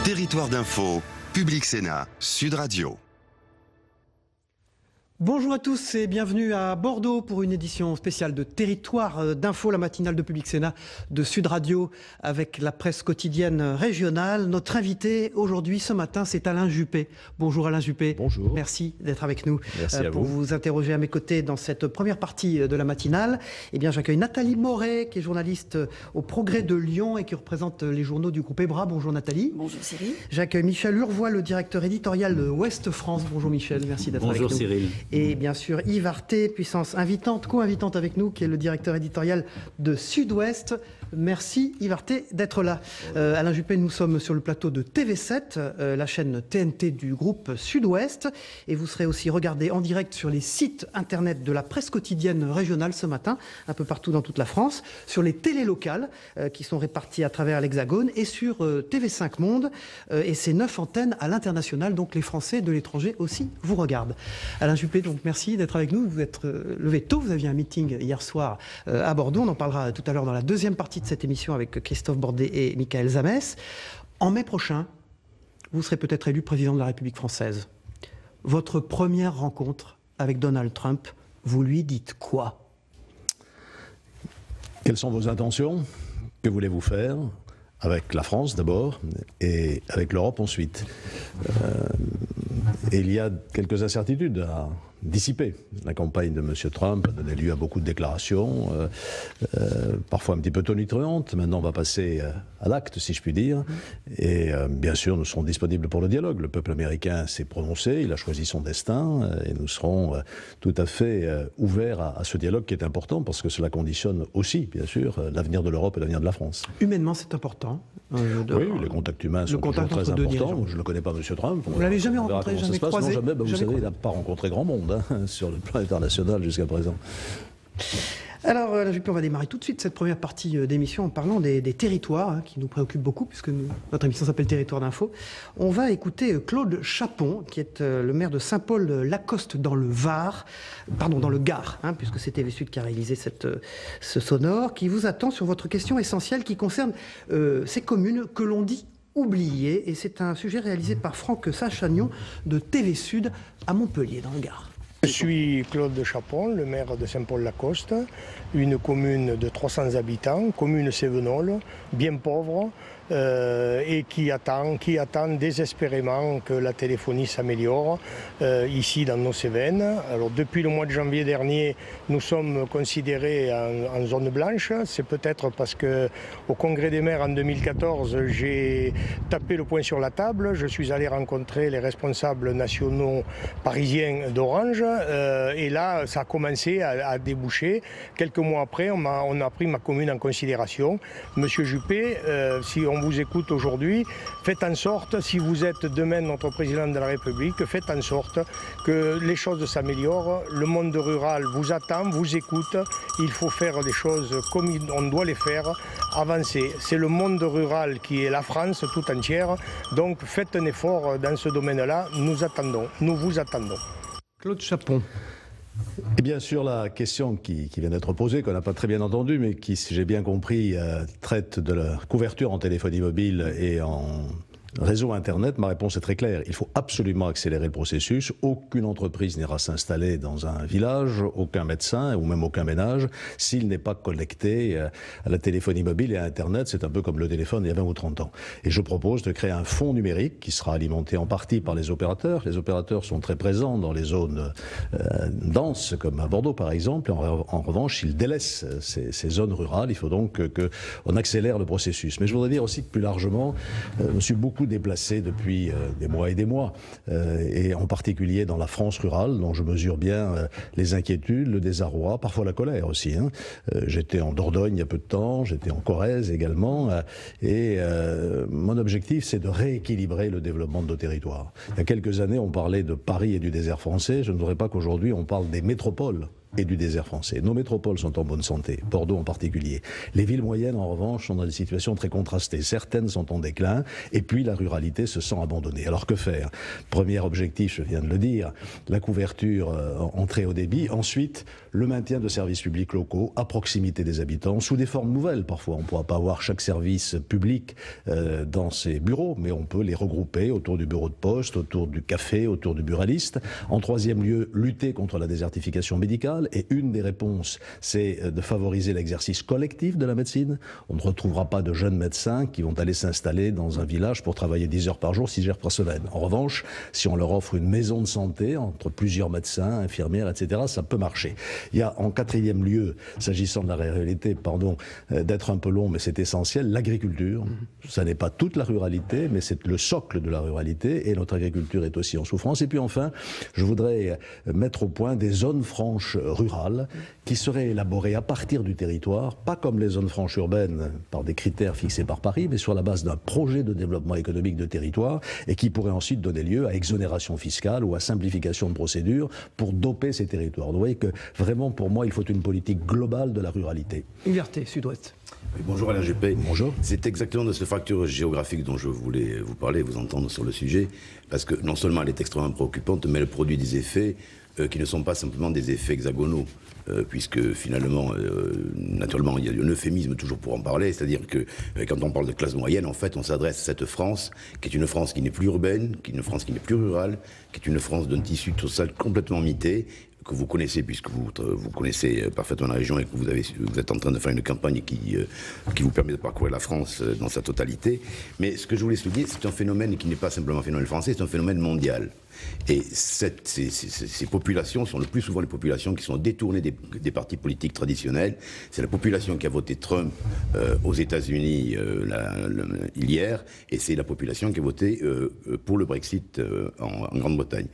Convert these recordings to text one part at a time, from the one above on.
Territoire d'info, Public Sénat, Sud Radio. Bonjour à tous et bienvenue à Bordeaux pour une édition spéciale de Territoire d'info, la matinale de Public Sénat de Sud Radio avec la presse quotidienne régionale. Notre invité aujourd'hui, ce matin, c'est Alain Juppé. Bonjour Alain Juppé. Bonjour. Merci d'être avec nous. Merci à pour vous interroger à mes côtés dans cette première partie de la matinale. Eh bien, j'accueille Nathalie Moret, qui est journaliste au Progrès de Lyon et qui représente les journaux du groupe EBRA. Bonjour Nathalie. Bonjour Cyril. J'accueille Michel Urvois, le directeur éditorial de Ouest France. Bonjour Michel, merci d'être avec nous. Bonjour Cyril. Et bien sûr Yves Arté, puissance invitante, co-invitante avec nous, qui est le directeur éditorial de Sud-Ouest. Merci Yves Arté d'être là. Alain Juppé, nous sommes sur le plateau de TV7, la chaîne TNT du groupe Sud-Ouest. Et vous serez aussi regardé en direct sur les sites internet de la presse quotidienne régionale ce matin, un peu partout dans toute la France, sur les télés locales qui sont réparties à travers l'Hexagone et sur TV5 Monde. Et ces 9 antennes à l'international, donc les Français de l'étranger aussi vous regardent. Alain Juppé, donc merci d'être avec nous. Vous êtes levé tôt, vous aviez un meeting hier soir à Bordeaux. On en parlera tout à l'heure dans la deuxième partie de cette émission avec Christophe Bordet et Michael Zamès. En mai prochain, vous serez peut-être élu président de la République française. Votre première rencontre avec Donald Trump, vous lui dites quoi? Quelles sont vos intentions? Que voulez-vous faire avec la France d'abord et avec l'Europe ensuite? Et il y a quelques incertitudes à dissiper. La campagne de M. Trump a donné lieu à beaucoup de déclarations, parfois un petit peu tonitruantes. Maintenant, on va passer à l'acte, si je puis dire. Et bien sûr, nous serons disponibles pour le dialogue. Le peuple américain s'est prononcé, il a choisi son destin, et nous serons tout à fait ouverts à ce dialogue qui est important, parce que cela conditionne aussi, bien sûr, l'avenir de l'Europe et l'avenir de la France. Humainement, c'est important. Oui, les contacts humains sont toujours très importants. Je ne le connais pas, M. Trump. Vous ne l'avez jamais rencontré, jamais croisé? Non, jamais. Vous savez, il n'a pas rencontré grand monde sur le plan international jusqu'à présent. Alors, on va démarrer tout de suite cette première partie d'émission en parlant des territoires qui nous préoccupent beaucoup, puisque notre émission s'appelle Territoire d'info. On va écouter Claude Chapon, qui est le maire de Saint-Paul-Lacoste dans le Var, pardon, dans le Gard, puisque c'est TV Sud qui a réalisé ce sonore, qui vous attend sur votre question essentielle qui concerne ces communes que l'on dit oubliées. Et c'est un sujet réalisé par Franck Sachagnon de TV Sud à Montpellier, dans le Gard. Je suis Claude Chapon, le maire de Saint-Paul-Lacoste, une commune de 300 habitants, commune sévenole, bien pauvre, et qui attend désespérément que la téléphonie s'améliore ici dans nos Cévennes. Alors depuis le mois de janvier dernier, nous sommes considérés en zone blanche. C'est peut-être parce qu'au Congrès des maires en 2014, j'ai tapé le poing sur la table. Je suis allé rencontrer les responsables nationaux parisiens d'Orange et là, ça a commencé à déboucher. Quelques mois après, on a pris ma commune en considération. Monsieur Juppé, si on vous écoute aujourd'hui, faites en sorte, si vous êtes demain notre président de la République, faites en sorte que les choses s'améliorent. Le monde rural vous attend, vous écoute. Il faut faire les choses comme on doit les faire, avancer. C'est le monde rural qui est la France tout entière. Donc faites un effort dans ce domaine-là. Nous vous attendons. Claude Chapon. Et bien sûr, la question qui vient d'être posée, qu'on n'a pas très bien entendue, mais qui, si j'ai bien compris, traite de la couverture en téléphonie mobile et en réseau Internet, ma réponse est très claire. Il faut absolument accélérer le processus. Aucune entreprise n'ira s'installer dans un village, aucun médecin ou même aucun ménage s'il n'est pas connecté à la téléphonie mobile et à Internet. C'est un peu comme le téléphone il y a 20 ou 30 ans. Et je propose de créer un fonds numérique qui sera alimenté en partie par les opérateurs. Les opérateurs sont très présents dans les zones denses, comme à Bordeaux par exemple. En revanche, ils délaissent ces zones rurales. Il faut donc qu'on accélère le processus. Mais je voudrais dire aussi que plus largement, je me suis beaucoup déplacé depuis des mois et des mois, et en particulier dans la France rurale, dont je mesure bien les inquiétudes, le désarroi, parfois la colère aussi. J'étais en Dordogne il y a peu de temps, j'étais en Corrèze également, et mon objectif c'est de rééquilibrer le développement de nos territoires. Il y a quelques années on parlait de Paris et du désert français, je ne voudrais pas qu'aujourd'hui on parle des métropoles et du désert français. Nos métropoles sont en bonne santé, Bordeaux en particulier. Les villes moyennes, en revanche, sont dans des situations très contrastées. Certaines sont en déclin, et puis la ruralité se sent abandonnée. Alors que faire? Premier objectif, je viens de le dire, la couverture en très haut débit. Ensuite, le maintien de services publics locaux à proximité des habitants, sous des formes nouvelles parfois. On ne pourra pas avoir chaque service public dans ses bureaux, mais on peut les regrouper autour du bureau de poste, autour du café, autour du buraliste. En troisième lieu, lutter contre la désertification médicale. Et une des réponses, c'est de favoriser l'exercice collectif de la médecine. On ne retrouvera pas de jeunes médecins qui vont aller s'installer dans un village pour travailler 10 heures par jour, 6 heures par semaine. En revanche, si on leur offre une maison de santé entre plusieurs médecins, infirmières, etc., ça peut marcher. Il y a en quatrième lieu, s'agissant de la réalité, pardon, d'être un peu long, mais c'est essentiel, l'agriculture. Ça n'est pas toute la ruralité, mais c'est le socle de la ruralité, et notre agriculture est aussi en souffrance. Et puis enfin, je voudrais mettre au point des zones franches rurales qui seraient élaborées à partir du territoire, pas comme les zones franches urbaines par des critères fixés par Paris, mais sur la base d'un projet de développement économique de territoire et qui pourrait ensuite donner lieu à exonération fiscale ou à simplification de procédures pour doper ces territoires. Vous voyez que vraiment pour moi il faut une politique globale de la ruralité. Liberté, Sud-Ouest. Bonjour Alain Juppé. Bonjour. C'est exactement de cette fracture géographique dont je voulais vous parler, vous entendre sur le sujet, parce que non seulement elle est extrêmement préoccupante, mais elle produit des effets qui ne sont pas simplement des effets hexagonaux. Puisque finalement, naturellement, il y a un euphémisme toujours pour en parler, c'est-à-dire que quand on parle de classe moyenne, en fait, on s'adresse à cette France, qui est une France qui n'est plus urbaine, qui est une France qui n'est plus rurale, qui est une France d'un tissu social complètement mité, que vous connaissez, puisque vous connaissez parfaitement la région et que vous êtes en train de faire une campagne qui vous permet de parcourir la France dans sa totalité. Mais ce que je voulais souligner, c'est un phénomène qui n'est pas simplement un phénomène français, c'est un phénomène mondial. Et ces populations sont le plus souvent les populations qui sont détournées des partis politiques traditionnels. C'est la population qui a voté Trump aux États-Unis hier, et c'est la population qui a voté pour le Brexit en Grande-Bretagne.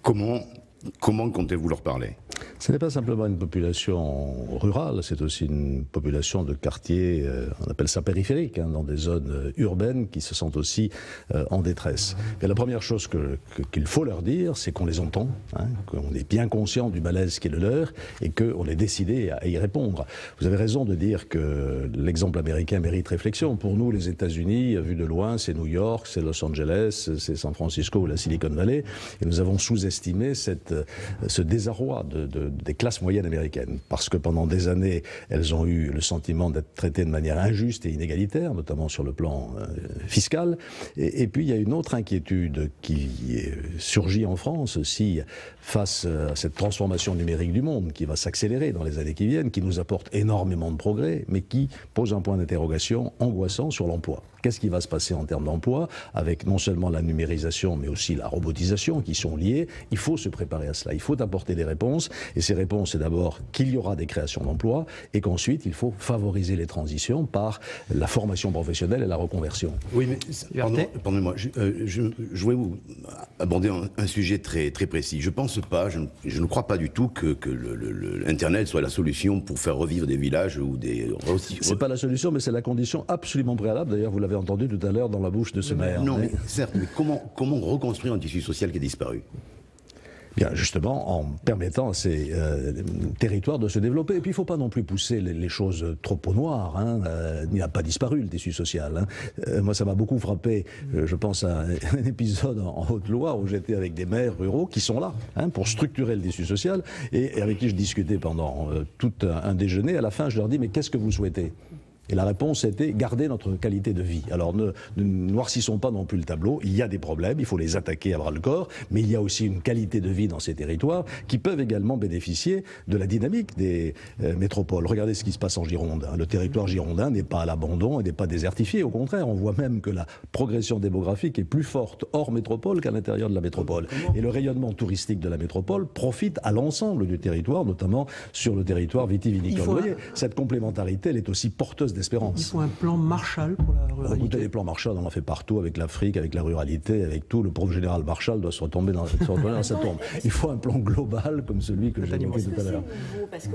Comment comptez-vous leur parler? Ce n'est pas simplement une population rurale, c'est aussi une population de quartiers, on appelle ça périphériques, dans des zones urbaines qui se sentent aussi en détresse. Et la première chose qu'il faut leur dire, c'est qu'on les entend, qu'on est bien conscient du malaise qui est le leur et qu'on est décidé à y répondre. Vous avez raison de dire que l'exemple américain mérite réflexion. Pour nous, les États-Unis, vu de loin, c'est New York, c'est Los Angeles, c'est San Francisco ou la Silicon Valley, et nous avons sous-estimé ce désarroi des classes moyennes américaines, parce que pendant des années, elles ont eu le sentiment d'être traitées de manière injuste et inégalitaire, notamment sur le plan fiscal. Et puis il y a une autre inquiétude qui surgit en France aussi face à cette transformation numérique du monde qui va s'accélérer dans les années qui viennent, qui nous apporte énormément de progrès, mais qui pose un point d'interrogation angoissant sur l'emploi. Qu'est-ce qui va se passer en termes d'emploi avec non seulement la numérisation, mais aussi la robotisation qui sont liées? Il faut se préparer à cela. Il faut apporter des réponses. Et ces réponses, c'est d'abord qu'il y aura des créations d'emplois et qu'ensuite, il faut favoriser les transitions par la formation professionnelle et la reconversion. Oui, mais pardonnez-moi, je voulais vous aborder un sujet très, très précis. Je pense pas, je ne crois pas du tout que l'Internet soit la solution pour faire revivre des villages ou des... C'est pas la solution, mais c'est la condition absolument préalable. D'ailleurs, vous l'avez entendu tout à l'heure dans la bouche de ce maire. Non, mais certes, mais comment reconstruire un tissu social qui a disparu? Bien, justement, en permettant à ces territoires de se développer. Et puis, il ne faut pas non plus pousser les choses trop au noir. Il n'a pas disparu, le tissu social. Moi, ça m'a beaucoup frappé. Je pense à un épisode en Haute-Loire où j'étais avec des maires ruraux qui sont là pour structurer le tissu social et avec qui je discutais pendant tout un déjeuner. À la fin, je leur dis, mais qu'est-ce que vous souhaitez ? Et la réponse était garder notre qualité de vie. Alors ne noircissons pas non plus le tableau, il y a des problèmes, il faut les attaquer à bras-le-corps, mais il y a aussi une qualité de vie dans ces territoires qui peuvent également bénéficier de la dynamique des métropoles. Regardez ce qui se passe en Gironde. Le territoire girondin n'est pas à l'abandon et n'est pas désertifié, au contraire, on voit même que la progression démographique est plus forte hors métropole qu'à l'intérieur de la métropole. Et le rayonnement touristique de la métropole profite à l'ensemble du territoire, notamment sur le territoire vitivinicole. Vous voyez, cette complémentarité, elle est aussi porteuse d'espérance. Il faut un plan Marshall pour la ruralité. Écoutez, les plans Marshall, on en fait partout, avec l'Afrique, avec la ruralité, avec tout. Le pauvre général Marshall doit se retourner dans sa tombe. Il faut un plan global comme celui que j'ai évoqué tout à l'heure. Parce que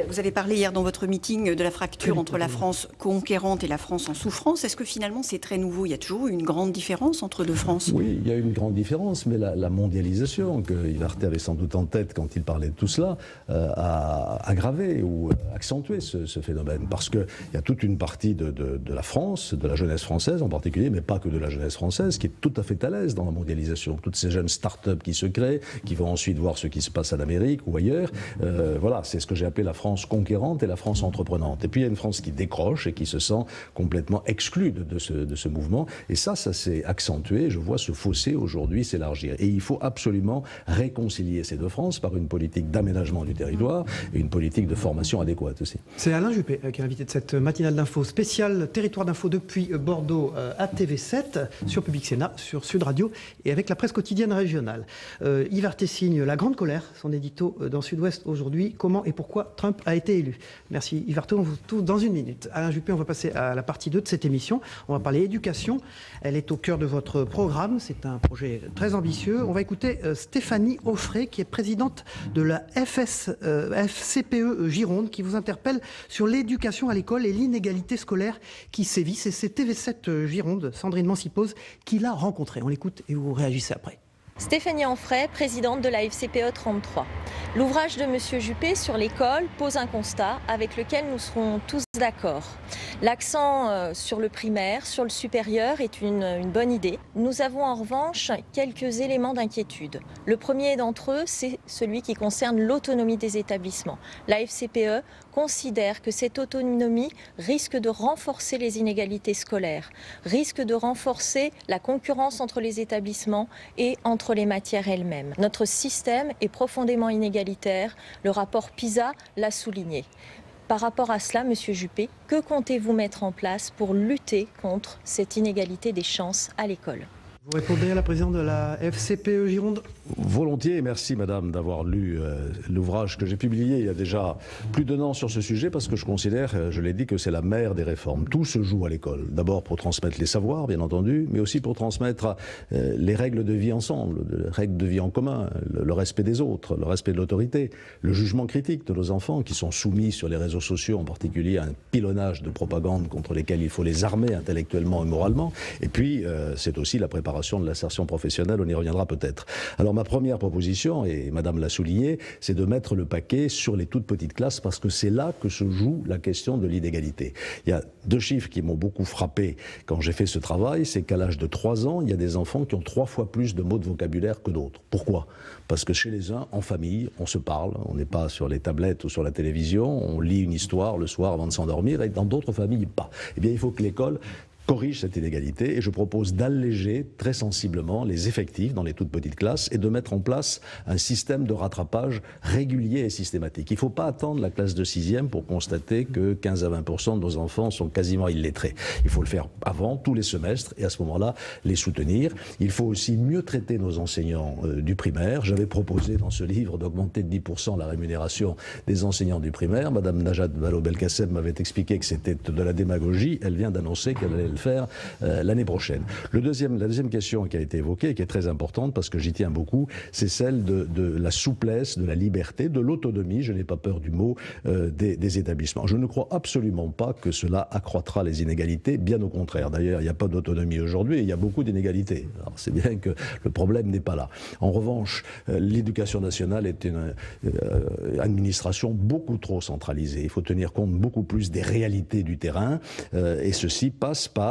vous avez parlé hier dans votre meeting de la fracture entre la France conquérante et la France en souffrance. Est-ce que finalement c'est très nouveau? Il y a toujours eu une grande différence entre deux France? Oui, il y a une grande différence, mais la mondialisation que Yves Arté avait sans doute en tête quand il parlait de tout cela a aggravé ou accentué ce phénomène. Parce qu'il y a toute une partie de la France, de la jeunesse française en particulier, mais pas que de la jeunesse française, qui est tout à fait à l'aise dans la mondialisation. Toutes ces jeunes start-up qui se créent, qui vont ensuite voir ce qui se passe en Amérique ou ailleurs. Voilà, c'est ce que j'ai appelé la France conquérante et la France entreprenante. Et puis il y a une France qui décroche et qui se sent complètement exclue de ce mouvement. Et ça s'est accentué. Je vois ce fossé aujourd'hui s'élargir. Et il faut absolument réconcilier ces deux France par une politique d'aménagement du territoire et une politique de formation adéquate aussi. C'est Alain Juppé qui est invité de cette matinale d'info spéciale Territoire d'info depuis Bordeaux à TV7, sur Public Sénat, sur Sud Radio et avec la presse quotidienne régionale. Yves Arté signe La Grande Colère, son édito dans Sud-Ouest aujourd'hui. Comment et pourquoi Trump a été élu? Merci Yves Arté, on vous retrouve dans une minute. Alain Juppé, on va passer à la partie 2 de cette émission. On va parler éducation. Elle est au cœur de votre programme. C'est un projet très ambitieux. On va écouter Stéphanie Offray, qui est présidente de la FCPE Gironde, qui vous interpelle sur l'éducation à l'école et l'inégalité scolaire qui sévissent. Et c'est TV7 Gironde, Sandrine Mancipose, qui l'a rencontrée. On l'écoute et vous réagissez après. Stéphanie Offray, présidente de la FCPE 33. L'ouvrage de M. Juppé sur l'école pose un constat avec lequel nous serons tous d'accord. L'accent sur le primaire, sur le supérieur est une bonne idée. Nous avons en revanche quelques éléments d'inquiétude. Le premier d'entre eux, c'est celui qui concerne l'autonomie des établissements. La FCPE considère que cette autonomie risque de renforcer les inégalités scolaires, risque de renforcer la concurrence entre les établissements et entre les matières elles-mêmes. Notre système est profondément inégalitaire, le rapport PISA l'a souligné. Par rapport à cela, Monsieur Juppé, que comptez-vous mettre en place pour lutter contre cette inégalité des chances à l'école ? Vous répondez à la présidente de la FCPE Gironde? Volontiers, et merci madame d'avoir lu l'ouvrage que j'ai publié il y a déjà plus d'1 an sur ce sujet, parce que je considère, je l'ai dit, que c'est la mère des réformes. Tout se joue à l'école. D'abord pour transmettre les savoirs, bien entendu, mais aussi pour transmettre les règles de vie ensemble, les règles de vie en commun, le respect des autres, le respect de l'autorité, le jugement critique de nos enfants qui sont soumis sur les réseaux sociaux, en particulier à un pilonnage de propagande contre lesquels il faut les armer intellectuellement et moralement. Et puis, c'est aussi la préparation de l'insertion professionnelle, on y reviendra peut-être. Alors ma première proposition, et madame l'a souligné, c'est de mettre le paquet sur les toutes petites classes, parce que c'est là que se joue la question de l'inégalité. Il y a 2 chiffres qui m'ont beaucoup frappé quand j'ai fait ce travail, c'est qu'à l'âge de 3 ans, il y a des enfants qui ont 3 fois plus de mots de vocabulaire que d'autres. Pourquoi ? Parce que chez les uns, en famille, on se parle, on n'est pas sur les tablettes ou sur la télévision, on lit une histoire le soir avant de s'endormir, et dans d'autres familles, pas. Eh bien, il faut que l'école corrige cette inégalité, et je propose d'alléger très sensiblement les effectifs dans les toutes petites classes et de mettre en place un système de rattrapage régulier et systématique. Il ne faut pas attendre la classe de 6e pour constater que 15 à 20% de nos enfants sont quasiment illettrés. Il faut le faire avant, tous les semestres, et à ce moment-là, les soutenir. Il faut aussi mieux traiter nos enseignants du primaire. J'avais proposé dans ce livre d'augmenter de 10% la rémunération des enseignants du primaire. Madame Najat Vallaud-Belkacem m'avait expliqué que c'était de la démagogie. Elle vient d'annoncer qu'elle allait le faire l'année prochaine. La deuxième question qui a été évoquée et qui est très importante, parce que j'y tiens beaucoup, c'est celle de la souplesse, de la liberté, de l'autonomie, je n'ai pas peur du mot, des établissements. Je ne crois absolument pas que cela accroîtra les inégalités, bien au contraire. D'ailleurs, il n'y a pas d'autonomie aujourd'hui et il y a beaucoup d'inégalités. Alors c'est bien que le problème n'est pas là. En revanche, l'éducation nationale est une administration beaucoup trop centralisée. Il faut tenir compte beaucoup plus des réalités du terrain, et ceci passe par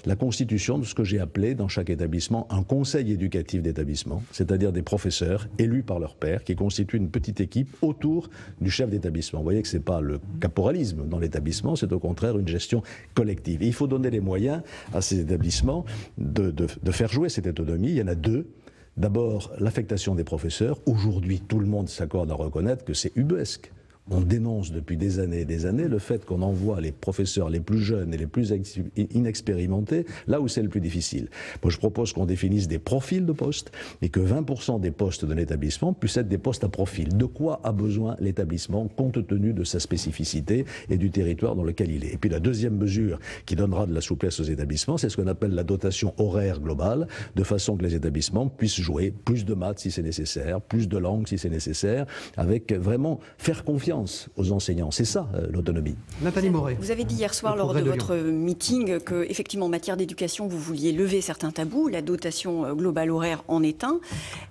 la constitution de ce que j'ai appelé dans chaque établissement un conseil éducatif d'établissement, c'est-à-dire des professeurs élus par leurs pairs qui constituent une petite équipe autour du chef d'établissement. Vous voyez que ce n'est pas le caporalisme dans l'établissement, c'est au contraire une gestion collective. Et il faut donner les moyens à ces établissements de faire jouer cette autonomie. Il y en a 2. D'abord, l'affectation des professeurs. Aujourd'hui, tout le monde s'accorde à reconnaître que c'est ubuesque. on dénonce depuis des années et des années le fait qu'on envoie les professeurs les plus jeunes et les plus inexpérimentés là où c'est le plus difficile. Moi, je propose qu'on définisse des profils de postes et que 20% des postes de l'établissement puissent être des postes à profil. De quoi a besoin l'établissement compte tenu de sa spécificité et du territoire dans lequel il est. Et puis la deuxième mesure qui donnera de la souplesse aux établissements, c'est ce qu'on appelle la dotation horaire globale, de façon que les établissements puissent jouer plus de maths si c'est nécessaire, plus de langues si c'est nécessaire, avec vraiment faire confiance aux enseignants. C'est ça, l'autonomie. Nathalie Moret. Vous avez dit hier soir lors de votre meeting que, effectivement, en matière d'éducation, vous vouliez lever certains tabous. La dotation globale horaire en est un.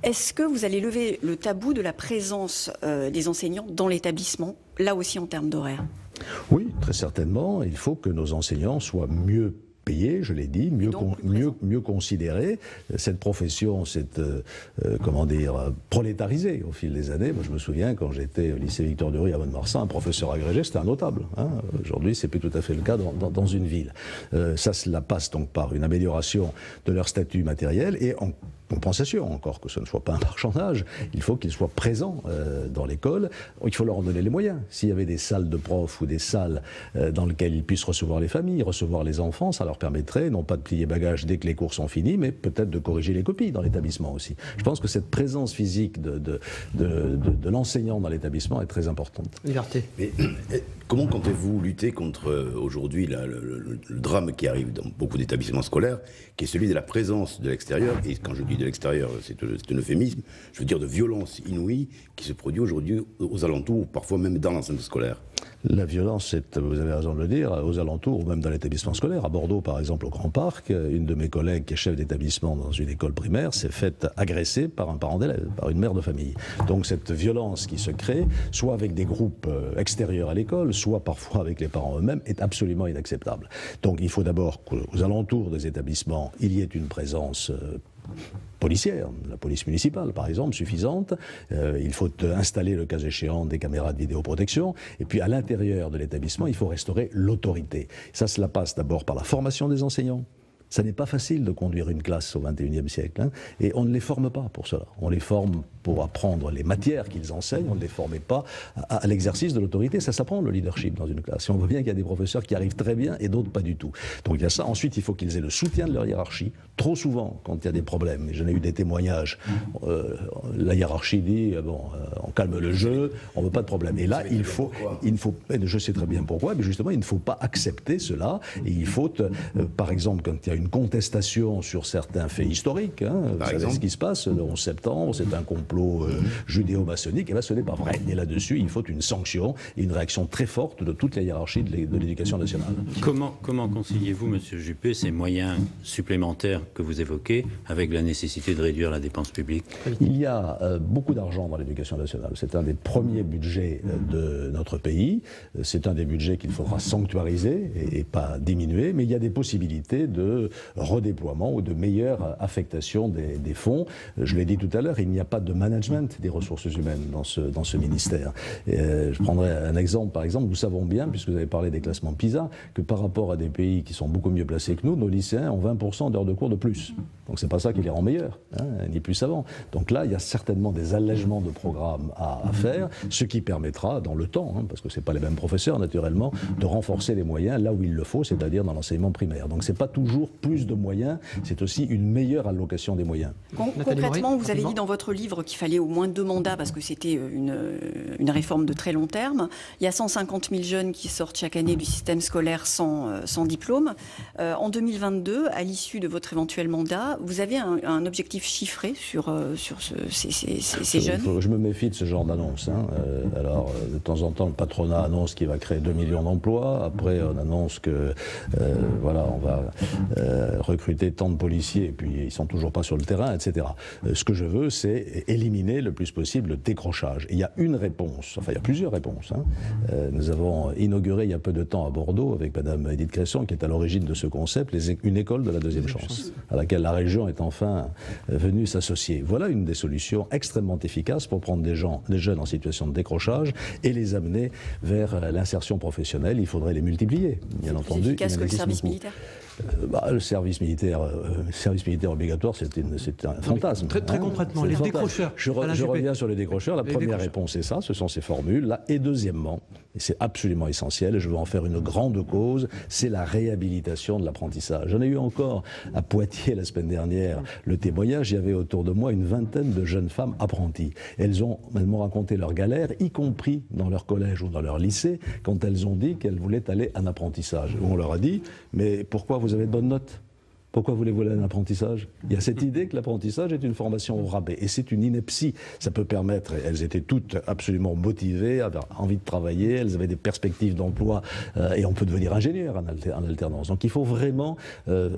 Est-ce que vous allez lever le tabou de la présence des enseignants dans l'établissement, là aussi en termes d'horaire? Oui, très certainement. Il faut que nos enseignants soient mieux payés, je l'ai dit, mieux considérés. Cette profession s'est, prolétarisée au fil des années. Moi, je me souviens, quand j'étais au lycée Victor Duruy à Mont-de-Marsan, un professeur agrégé, c'était un notable. Hein. Aujourd'hui, c'est plus tout à fait le cas dans une ville. Cela passe donc par une amélioration de leur statut matériel et en compensation, encore que ce ne soit pas un marchandage, il faut qu'ils soient présents dans l'école, il faut leur en donner les moyens. S'il y avait des salles de profs ou des salles dans lesquelles ils puissent recevoir les familles, recevoir les enfants, ça leur permettrait non pas de plier bagages dès que les cours sont finis, mais peut-être de corriger les copies dans l'établissement aussi. Je pense que cette présence physique de l'enseignant dans l'établissement est très importante. Liberté. Mais comment comptez-vous lutter contre aujourd'hui le drame qui arrive dans beaucoup d'établissements scolaires, qui est celui de la présence de l'extérieur, et quand je dis de l'extérieur, c'est un euphémisme, je veux dire de violence inouïe qui se produit aujourd'hui aux alentours, parfois même dans l'enceinte scolaire. La violence, vous avez raison de le dire, aux alentours ou même dans l'établissement scolaire. À Bordeaux, par exemple, au Grand Parc, une de mes collègues qui est chef d'établissement dans une école primaire s'est faite agresser par un parent d'élève, par une mère de famille. Donc cette violence qui se crée, soit avec des groupes extérieurs à l'école, soit parfois avec les parents eux-mêmes, est absolument inacceptable. Donc il faut d'abord qu'aux alentours des établissements, il y ait une présence policière, la police municipale par exemple, suffisante. Il faut installer le cas échéant des caméras de vidéoprotection. Et puis à l'intérieur de l'établissement, il faut restaurer l'autorité. Ça, cela passe d'abord par la formation des enseignants. Ça n'est pas facile de conduire une classe au XXIe siècle. Hein, et on ne les forme pas pour cela. On les forme pour apprendre les matières qu'ils enseignent. On ne les forme pas à l'exercice de l'autorité. Ça s'apprend, le leadership, dans une classe. Et on voit bien qu'il y a des professeurs qui arrivent très bien et d'autres pas du tout. Donc il y a ça. Ensuite, il faut qu'ils aient le soutien de leur hiérarchie. Trop souvent, quand il y a des problèmes, et j'en ai eu des témoignages, la hiérarchie dit, on calme le jeu, on ne veut pas de problème. Et là, il faut, je sais très bien pourquoi, mais justement, il ne faut pas accepter cela. Et il faut, par exemple, quand il y a une contestation sur certains faits historiques, hein, vous savez ce qui se passe, le 11 septembre, c'est un complot judéo-maçonnique, et bien ce n'est pas vrai. Et là-dessus, il faut une sanction et une réaction très forte de toute la hiérarchie de l'éducation nationale. Comment conciliez-vous, Monsieur Juppé, ces moyens supplémentaires que vous évoquez avec la nécessité de réduire la dépense publique? Il y a beaucoup d'argent dans l'éducation nationale. C'est un des premiers budgets de notre pays. C'est un des budgets qu'il faudra sanctuariser et pas diminuer, mais il y a des possibilités de redéploiement ou de meilleure affectation des fonds. Je l'ai dit tout à l'heure, il n'y a pas de management des ressources humaines dans ce ministère. Je prendrai un exemple, par exemple, nous savons bien, puisque vous avez parlé des classements PISA, que par rapport à des pays qui sont beaucoup mieux placés que nous, nos lycéens ont 20% d'heures de cours de plus. Donc c'est pas ça qui les rend meilleurs, hein, ni plus savants. Donc là, il y a certainement des allègements de programmes à faire, ce qui permettra, dans le temps, hein, parce que c'est pas les mêmes professeurs naturellement, de renforcer les moyens là où il le faut, c'est-à-dire dans l'enseignement primaire. Donc c'est pas toujours plus de moyens, c'est aussi une meilleure allocation des moyens. Concrètement, vous avez dit dans votre livre qu'il fallait au moins 2 mandats parce que c'était une réforme de très long terme. Il y a 150 000 jeunes qui sortent chaque année du système scolaire sans diplôme. En 2022, à l'issue de votre éventuel mandat, vous avez un objectif chiffré sur ces jeunes? Je me méfie de ce genre d'annonce. Hein. Alors, de temps en temps, le patronat annonce qu'il va créer 2 millions d'emplois. Après, on annonce que on va recruter tant de policiers et puis ils ne sont toujours pas sur le terrain, etc. Ce que je veux, c'est éliminer le plus possible le décrochage. Et il y a une réponse, enfin il y a plusieurs réponses. Hein. Nous avons inauguré il y a peu de temps à Bordeaux avec Madame Edith Cresson, qui est à l'origine de ce concept, une école de la deuxième chance, à laquelle la région est enfin venue s'associer. Voilà une des solutions extrêmement efficaces pour prendre des jeunes en situation de décrochage et les amener vers l'insertion professionnelle. Il faudrait les multiplier, bien entendu. Plus efficace que le service militaire? Le service militaire obligatoire, c'est un fantasme. Très concrètement, les décrocheurs. Je reviens sur les décrocheurs. La première réponse est ça, ce sont ces formules-là. Et deuxièmement, et c'est absolument essentiel, et je veux en faire une grande cause, c'est la réhabilitation de l'apprentissage. J'en ai eu encore à Poitiers la semaine dernière le témoignage. Il y avait autour de moi une vingtaine de jeunes femmes apprenties. Elles m'ont raconté leurs galères, y compris dans leur collège ou dans leur lycée, quand elles ont dit qu'elles voulaient aller en apprentissage. On leur a dit, mais pourquoi vous avez de bonnes notes ? Pourquoi voulez-vous aller en apprentissage ? Il y a cette idée que l'apprentissage est une formation au rabais. Et c'est une ineptie. Ça peut permettre, elles étaient toutes absolument motivées, avaient envie de travailler, elles avaient des perspectives d'emploi, et on peut devenir ingénieur en alternance. Donc il faut vraiment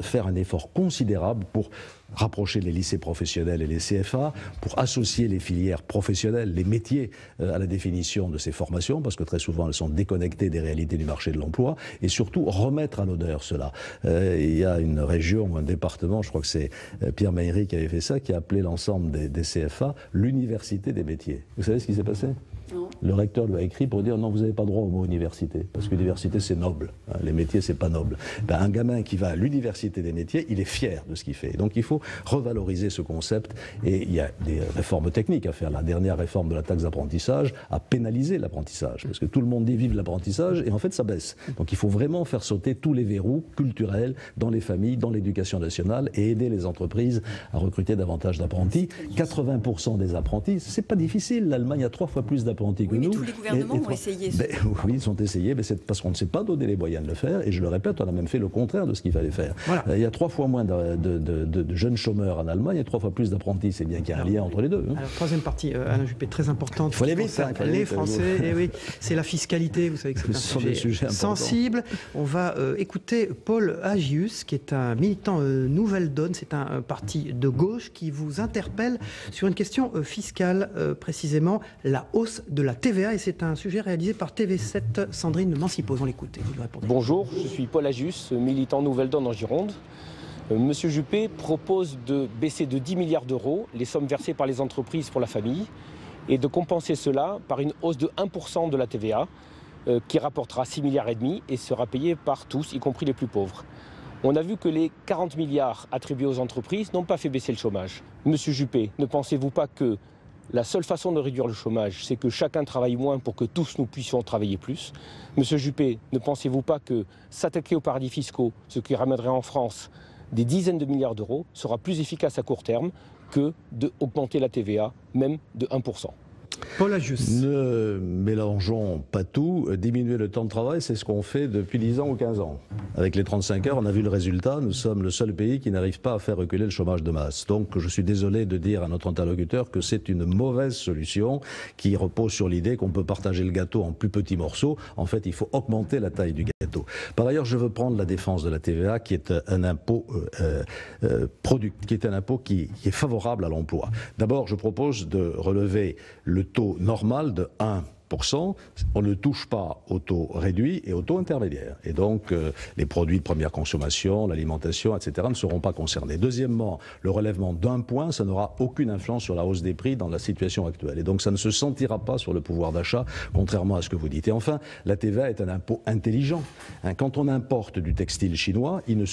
faire un effort considérable pour rapprocher les lycées professionnels et les CFA, pour associer les filières professionnelles, les métiers à la définition de ces formations, parce que très souvent elles sont déconnectées des réalités du marché de l'emploi, et surtout remettre à l'honneur cela. Il y a une région, un département, je crois que c'est Pierre Meillery qui avait fait ça, qui a appelé l'ensemble des CFA l'université des métiers. Vous savez ce qui s'est passé ? Non. Le recteur lui a écrit pour dire non, vous n'avez pas droit au mot université, parce que l'université c'est noble, les métiers c'est pas noble. Un gamin qui va à l'université des métiers, il est fier de ce qu'il fait. Donc il faut revaloriser ce concept, et il y a des réformes techniques à faire. La dernière réforme de la taxe d'apprentissage a pénalisé l'apprentissage, parce que tout le monde dit vive l'apprentissage, et en fait ça baisse. Donc il faut vraiment faire sauter tous les verrous culturels dans les familles, dans l'éducation nationale, et aider les entreprises à recruter davantage d'apprentis. 80% des apprentis, c'est pas difficile, l'Allemagne a 3 fois plus d'apprentis que nous. Tous les gouvernements ont essayé ça. Oui, ils ont essayé, mais c'est parce qu'on ne s'est pas donné les moyens de le faire, et je le répète, on a même fait le contraire de ce qu'il fallait faire. Voilà. Il y a 3 fois moins de jeunes chômeurs en Allemagne et 3 fois plus d'apprentis, c'est bien qu'il y a un lien entre les deux. Alors, troisième partie, Alain Juppé, très importante. Il faut aller vite, les Français, et oui, c'est la fiscalité, vous savez que c'est un sujet sensible. On va écouter Paul Agius, qui est un militant Nouvelle Donne, c'est un parti de gauche qui vous interpelle sur une question fiscale, précisément la hausse de la TVA, et c'est un sujet réalisé par TV7. Sandrine Mancipose, on l'écoute et vous lui répondez. Bonjour, je suis Paul Agius, militant Nouvelle Donne en Gironde. Monsieur Juppé propose de baisser de 10 milliards d'euros les sommes versées par les entreprises pour la famille et de compenser cela par une hausse de 1% de la TVA qui rapportera 6 milliards et demi et sera payée par tous, y compris les plus pauvres. On a vu que les 40 milliards attribués aux entreprises n'ont pas fait baisser le chômage. Monsieur Juppé, ne pensez-vous pas que la seule façon de réduire le chômage, c'est que chacun travaille moins pour que tous nous puissions travailler plus? Monsieur Juppé, ne pensez-vous pas que s'attaquer aux paradis fiscaux, ce qui ramènerait en France des dizaines de milliards d'euros, sera plus efficace à court terme que d'augmenter la TVA, même de 1%? Paul Agius. Ne mélangeons pas tout. Diminuer le temps de travail, c'est ce qu'on fait depuis 10 ans ou 15 ans. Avec les 35 heures, on a vu le résultat. Nous sommes le seul pays qui n'arrive pas à faire reculer le chômage de masse. Donc je suis désolé de dire à notre interlocuteur que c'est une mauvaise solution qui repose sur l'idée qu'on peut partager le gâteau en plus petits morceaux. En fait, il faut augmenter la taille du gâteau. Par ailleurs, je veux prendre la défense de la TVA, qui est un impôt qui est favorable à l'emploi. D'abord, je propose de relever le taux normal de 1%. On ne touche pas au taux réduit et au taux intermédiaire. Et donc, les produits de première consommation, l'alimentation, etc. ne seront pas concernés. Deuxièmement, le relèvement d'1 point, ça n'aura aucune influence sur la hausse des prix dans la situation actuelle. Et donc, ça ne se sentira pas sur le pouvoir d'achat, contrairement à ce que vous dites. Et enfin, la TVA est un impôt intelligent. Quand on importe du textile chinois, il ne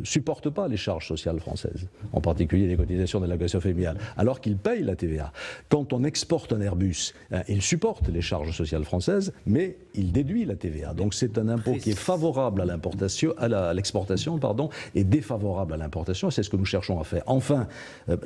supporte pas les charges sociales françaises, en particulier les cotisations de l'allocation familiale, alors qu'il paye la TVA. Quand on exporte un Airbus, il supporte les charges sociales françaises, mais il déduit la TVA. Donc c'est un impôt qui est favorable à l'importation, à l'exportation, et défavorable à l'importation. C'est ce que nous cherchons à faire. Enfin,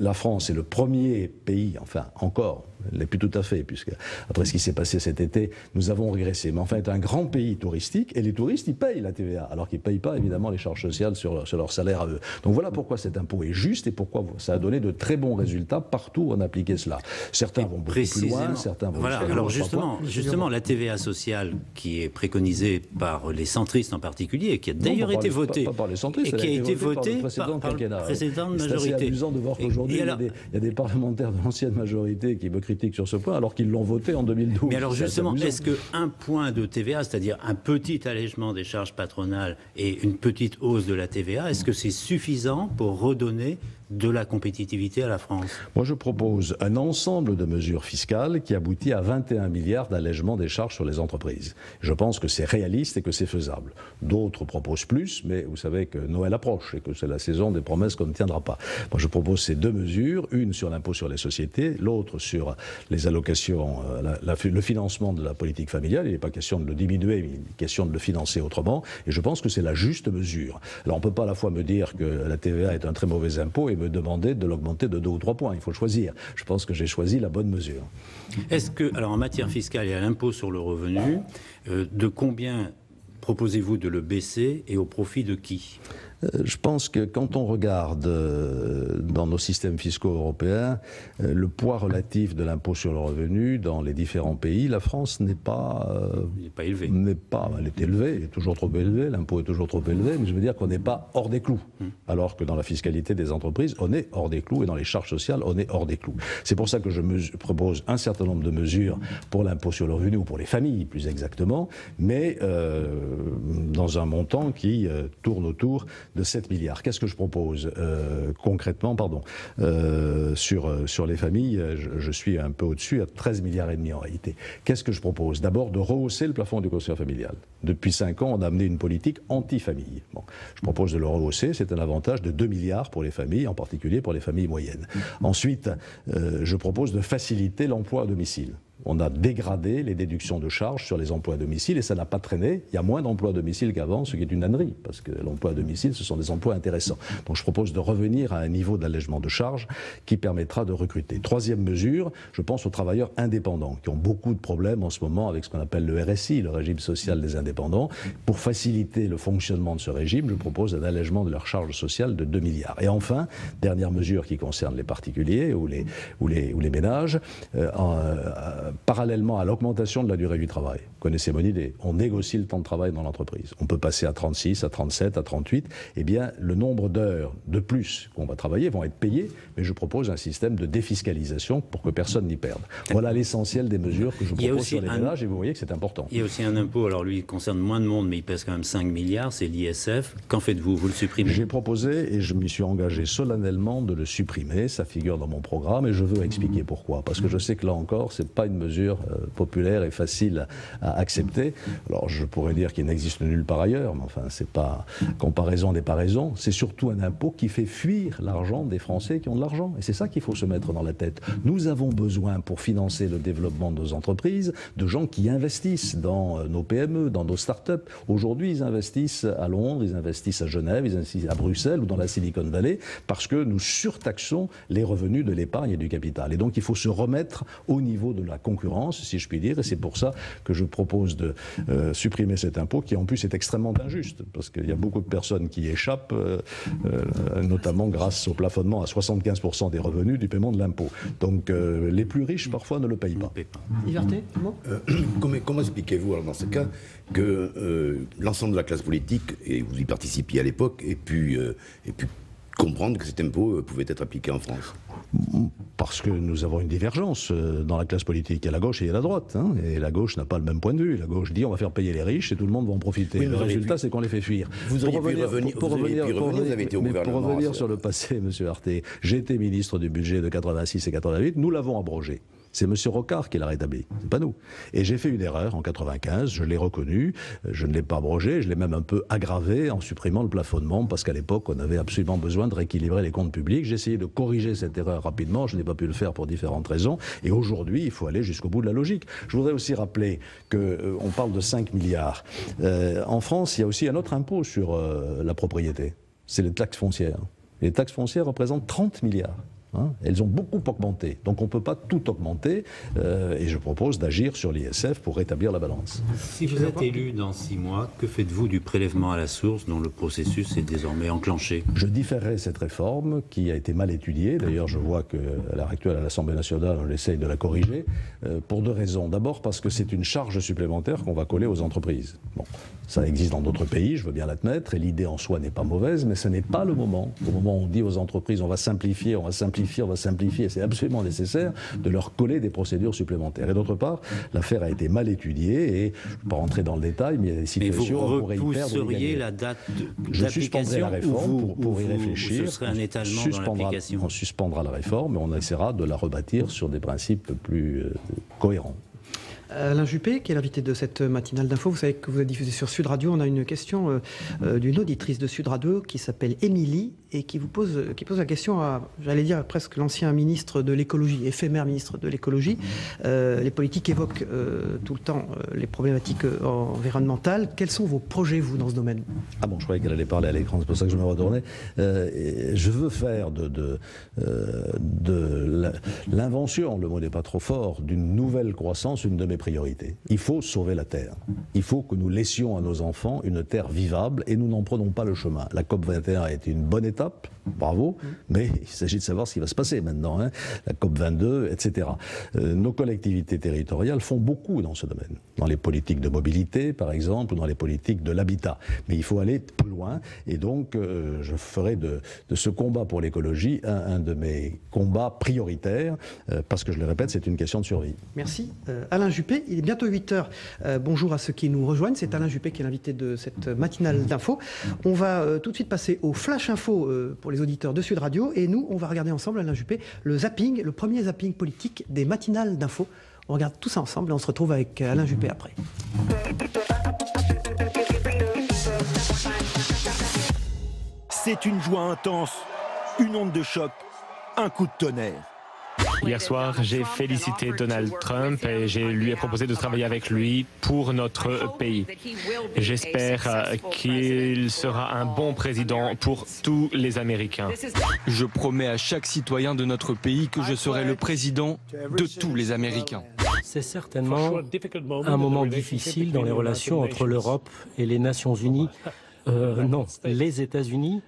la France est le premier pays, encore, elle n'est plus tout à fait, puisque après ce qui s'est passé cet été, nous avons régressé. Mais enfin, est un grand pays touristique, et les touristes, ils payent la TVA, alors qu'ils ne payent pas, évidemment, les charges sociales sur leur salaire à eux. Donc voilà pourquoi cet impôt est juste, et pourquoi ça a donné de très bons résultats partout où on a appliqué cela. Certains vont beaucoup plus loin, certains vont... Voilà, alors justement, la TVA sociale qui est préconisée par les centristes en particulier, et qui a d'ailleurs été votée, pas par les centristes, et qui a été votée par la précédente majorité. C'est amusant de voir qu'aujourd'hui, il y a des parlementaires de l'ancienne majorité qui me critiquent sur ce point, alors qu'ils l'ont voté en 2012. Mais alors justement, est-ce qu'un point de TVA, c'est-à-dire un petit allègement des charges patronales et une petite hausse de la TVA, est-ce que c'est suffisant pour redonner de la compétitivité à la France? Moi, je propose un ensemble de mesures fiscales qui aboutit à 21 milliards d'allègement des charges sur les entreprises. Je pense que c'est réaliste et que c'est faisable. D'autres proposent plus, mais vous savez que Noël approche et que c'est la saison des promesses qu'on ne tiendra pas. Moi, je propose ces deux mesures, une sur l'impôt sur les sociétés, l'autre sur les allocations, le financement de la politique familiale. Il n'est pas question de le diminuer, mais il est question de le financer autrement. Et je pense que c'est la juste mesure. Alors, on ne peut pas à la fois me dire que la TVA est un très mauvais impôt et me demander de l'augmenter de 2 ou 3 points. Il faut choisir. Je pense que j'ai choisi la bonne mesure. Est-ce que, alors en matière fiscale et à l'impôt sur le revenu, de combien proposez-vous de le baisser et au profit de qui ? Je pense que quand on regarde dans nos systèmes fiscaux européens le poids relatif de l'impôt sur le revenu dans les différents pays, la France n'est pas... il n'est pas élevé. Elle est élevée, elle est toujours trop élevée, l'impôt est toujours trop élevé, mais je veux dire qu'on n'est pas hors des clous. Alors que dans la fiscalité des entreprises, on est hors des clous et dans les charges sociales, on est hors des clous. C'est pour ça que je propose un certain nombre de mesures pour l'impôt sur le revenu, ou pour les familles plus exactement, mais dans un montant qui tourne autour de 7 milliards. Qu'est-ce que je propose concrètement, sur les familles, je suis un peu au-dessus, à 13 milliards et demi en réalité. Qu'est-ce que je propose? D'abord de rehausser le plafond du quotient familial. Depuis 5 ans, on a amené une politique anti-famille. Bon, je propose de le rehausser, c'est un avantage de 2 milliards pour les familles, en particulier pour les familles moyennes. Ensuite, je propose de faciliter l'emploi à domicile. On a dégradé les déductions de charges sur les emplois à domicile et ça n'a pas traîné. Il y a moins d'emplois à domicile qu'avant, ce qui est une ânerie, parce que l'emploi à domicile, ce sont des emplois intéressants. Donc je propose de revenir à un niveau d'allègement de charges qui permettra de recruter. Troisième mesure, je pense aux travailleurs indépendants qui ont beaucoup de problèmes en ce moment avec ce qu'on appelle le RSI, le régime social des indépendants. Pour faciliter le fonctionnement de ce régime, je propose un allègement de leurs charges sociales de 2 milliards. Et enfin, dernière mesure qui concerne les particuliers ou les ménages, parallèlement à l'augmentation de la durée du travail. Vous connaissez mon idée, on négocie le temps de travail dans l'entreprise. On peut passer à 36, à 37, à 38. Eh bien, le nombre d'heures de plus qu'on va travailler vont être payées, mais je propose un système de défiscalisation pour que personne n'y perde. Voilà l'essentiel des mesures que je propose sur les ménages et vous voyez que c'est important. Il y a aussi un impôt, alors lui il concerne moins de monde, mais il pèse quand même 5 milliards, c'est l'ISF. Qu'en faites-vous? Vous le supprimez? J'ai proposé et je m'y suis engagé solennellement de le supprimer. Ça figure dans mon programme et je veux expliquer pourquoi. Parce que je sais que là encore, c'est pas une mesure populaire et facile à accepter. Alors je pourrais dire qu'il n'existe nulle part ailleurs, mais enfin c'est pas comparaison n'est pas raison. C'est surtout un impôt qui fait fuir l'argent des Français qui ont de l'argent. Et c'est ça qu'il faut se mettre dans la tête. Nous avons besoin, pour financer le développement de nos entreprises, de gens qui investissent dans nos PME, dans nos start-up. Aujourd'hui, ils investissent à Londres, ils investissent à Genève, ils investissent à Bruxelles ou dans la Silicon Valley parce que nous surtaxons les revenus de l'épargne et du capital. Et donc il faut se remettre au niveau de la concurrence, si je puis dire, et c'est pour ça que je propose de supprimer cet impôt qui en plus est extrêmement injuste, parce qu'il y a beaucoup de personnes qui échappent, notamment grâce au plafonnement à 75% des revenus du paiement de l'impôt. Donc les plus riches parfois ne le payent pas. Liberté, comment expliquez-vous alors dans ce cas que l'ensemble de la classe politique, et vous y participiez à l'époque, ait pu comprendre que cet impôt pouvait être appliqué en France? Parce que nous avons une divergence dans la classe politique. Il y a la gauche et il y a la droite. Hein, et la gauche n'a pas le même point de vue. La gauche dit on va faire payer les riches et tout le monde va en profiter. Oui, le résultat, c'est qu'on les fait fuir. Vous auriez pu revenir, vous avez été au gouvernement. Pour revenir sur le passé, M. Arthet, j'ai été ministre du budget de 86 et 88, nous l'avons abrogé. C'est M. Rocard qui l'a rétabli, c'est pas nous. Et j'ai fait une erreur en 95, je l'ai reconnu, je ne l'ai pas abrogé, je l'ai même un peu aggravé en supprimant le plafonnement, parce qu'à l'époque, on avait absolument besoin de rééquilibrer les comptes publics. J'ai essayé de corriger cette erreur rapidement, je n'ai pas pu le faire pour différentes raisons, et aujourd'hui, il faut aller jusqu'au bout de la logique. Je voudrais aussi rappeler qu'on parle de 5 milliards. En France, il y a aussi un autre impôt sur la propriété, c'est les taxes foncières. Les taxes foncières représentent 30 milliards. Elles ont beaucoup augmenté, donc on ne peut pas tout augmenter et je propose d'agir sur l'ISF pour rétablir la balance. Si vous êtes élu dans 6 mois, que faites-vous du prélèvement à la source dont le processus est désormais enclenché? Je différerai cette réforme qui a été mal étudiée, d'ailleurs je vois qu'à l'heure actuelle à l'Assemblée nationale on essaye de la corriger, pour 2 raisons. D'abord parce que c'est une charge supplémentaire qu'on va coller aux entreprises. Bon, ça existe dans d'autres pays, je veux bien l'admettre, et l'idée en soi n'est pas mauvaise, mais ce n'est pas le moment. Au moment où on dit aux entreprises on va simplifier simplifier, on va simplifier, c'est absolument nécessaire de leur coller des procédures supplémentaires. Et d'autre part, l'affaire a été mal étudiée et je ne vais pas rentrer dans le détail, mais il y a des situations où on pourrait y perdre. Vous repousseriez la date Je suspendrai la réforme pour y réfléchir. Ce serait un étalement dans l'application. On suspendra la réforme et on essaiera de la rebâtir sur des principes plus cohérents. Alain Juppé, qui est l'invité de cette matinale d'info, vous savez que vous êtes diffusé sur Sud Radio. On a une question d'une auditrice de Sud Radio qui s'appelle Émilie et qui pose la question à, j'allais dire, presque l'ancien ministre de l'écologie, éphémère ministre de l'écologie. Les politiques évoquent tout le temps les problématiques environnementales. Quels sont vos projets, vous, dans ce domaine? Ah bon, je croyais qu'elle allait parler à l'écran, c'est pour ça que je me retournais. Je veux faire de l'invention, le mot n'est pas trop fort, d'une nouvelle croissance, une de mes priorités. Il faut sauver la Terre. Il faut que nous laissions à nos enfants une Terre vivable et nous n'en prenons pas le chemin. La COP21 a été une bonne étape, bravo, mais il s'agit de savoir ce qui va se passer maintenant, hein. La COP22, etc. Nos collectivités territoriales font beaucoup dans ce domaine, dans les politiques de mobilité, par exemple, ou dans les politiques de l'habitat. Mais il faut aller plus loin, et donc je ferai de ce combat pour l'écologie un de mes combats prioritaires, parce que, je le répète, c'est une question de survie. Merci. Alain Juppé, il est bientôt 8h. Bonjour à ceux qui nous rejoignent. C'est Alain Juppé qui est l'invité de cette matinale d'info. On va tout de suite passer au Flash Info pour les auditeurs de Sud Radio. Et nous, on va regarder ensemble, Alain Juppé, le premier zapping politique des matinales d'info. On regarde tout ça ensemble et on se retrouve avec Alain Juppé après. C'est une joie intense, une onde de choc, un coup de tonnerre. Hier soir, j'ai félicité Donald Trump et je lui ai proposé de travailler avec lui pour notre pays. J'espère qu'il sera un bon président pour tous les Américains. Je promets à chaque citoyen de notre pays que je serai le président de tous les Américains. C'est certainement un moment difficile dans les relations entre l'Europe et les Nations Unies. Non, les États-Unis,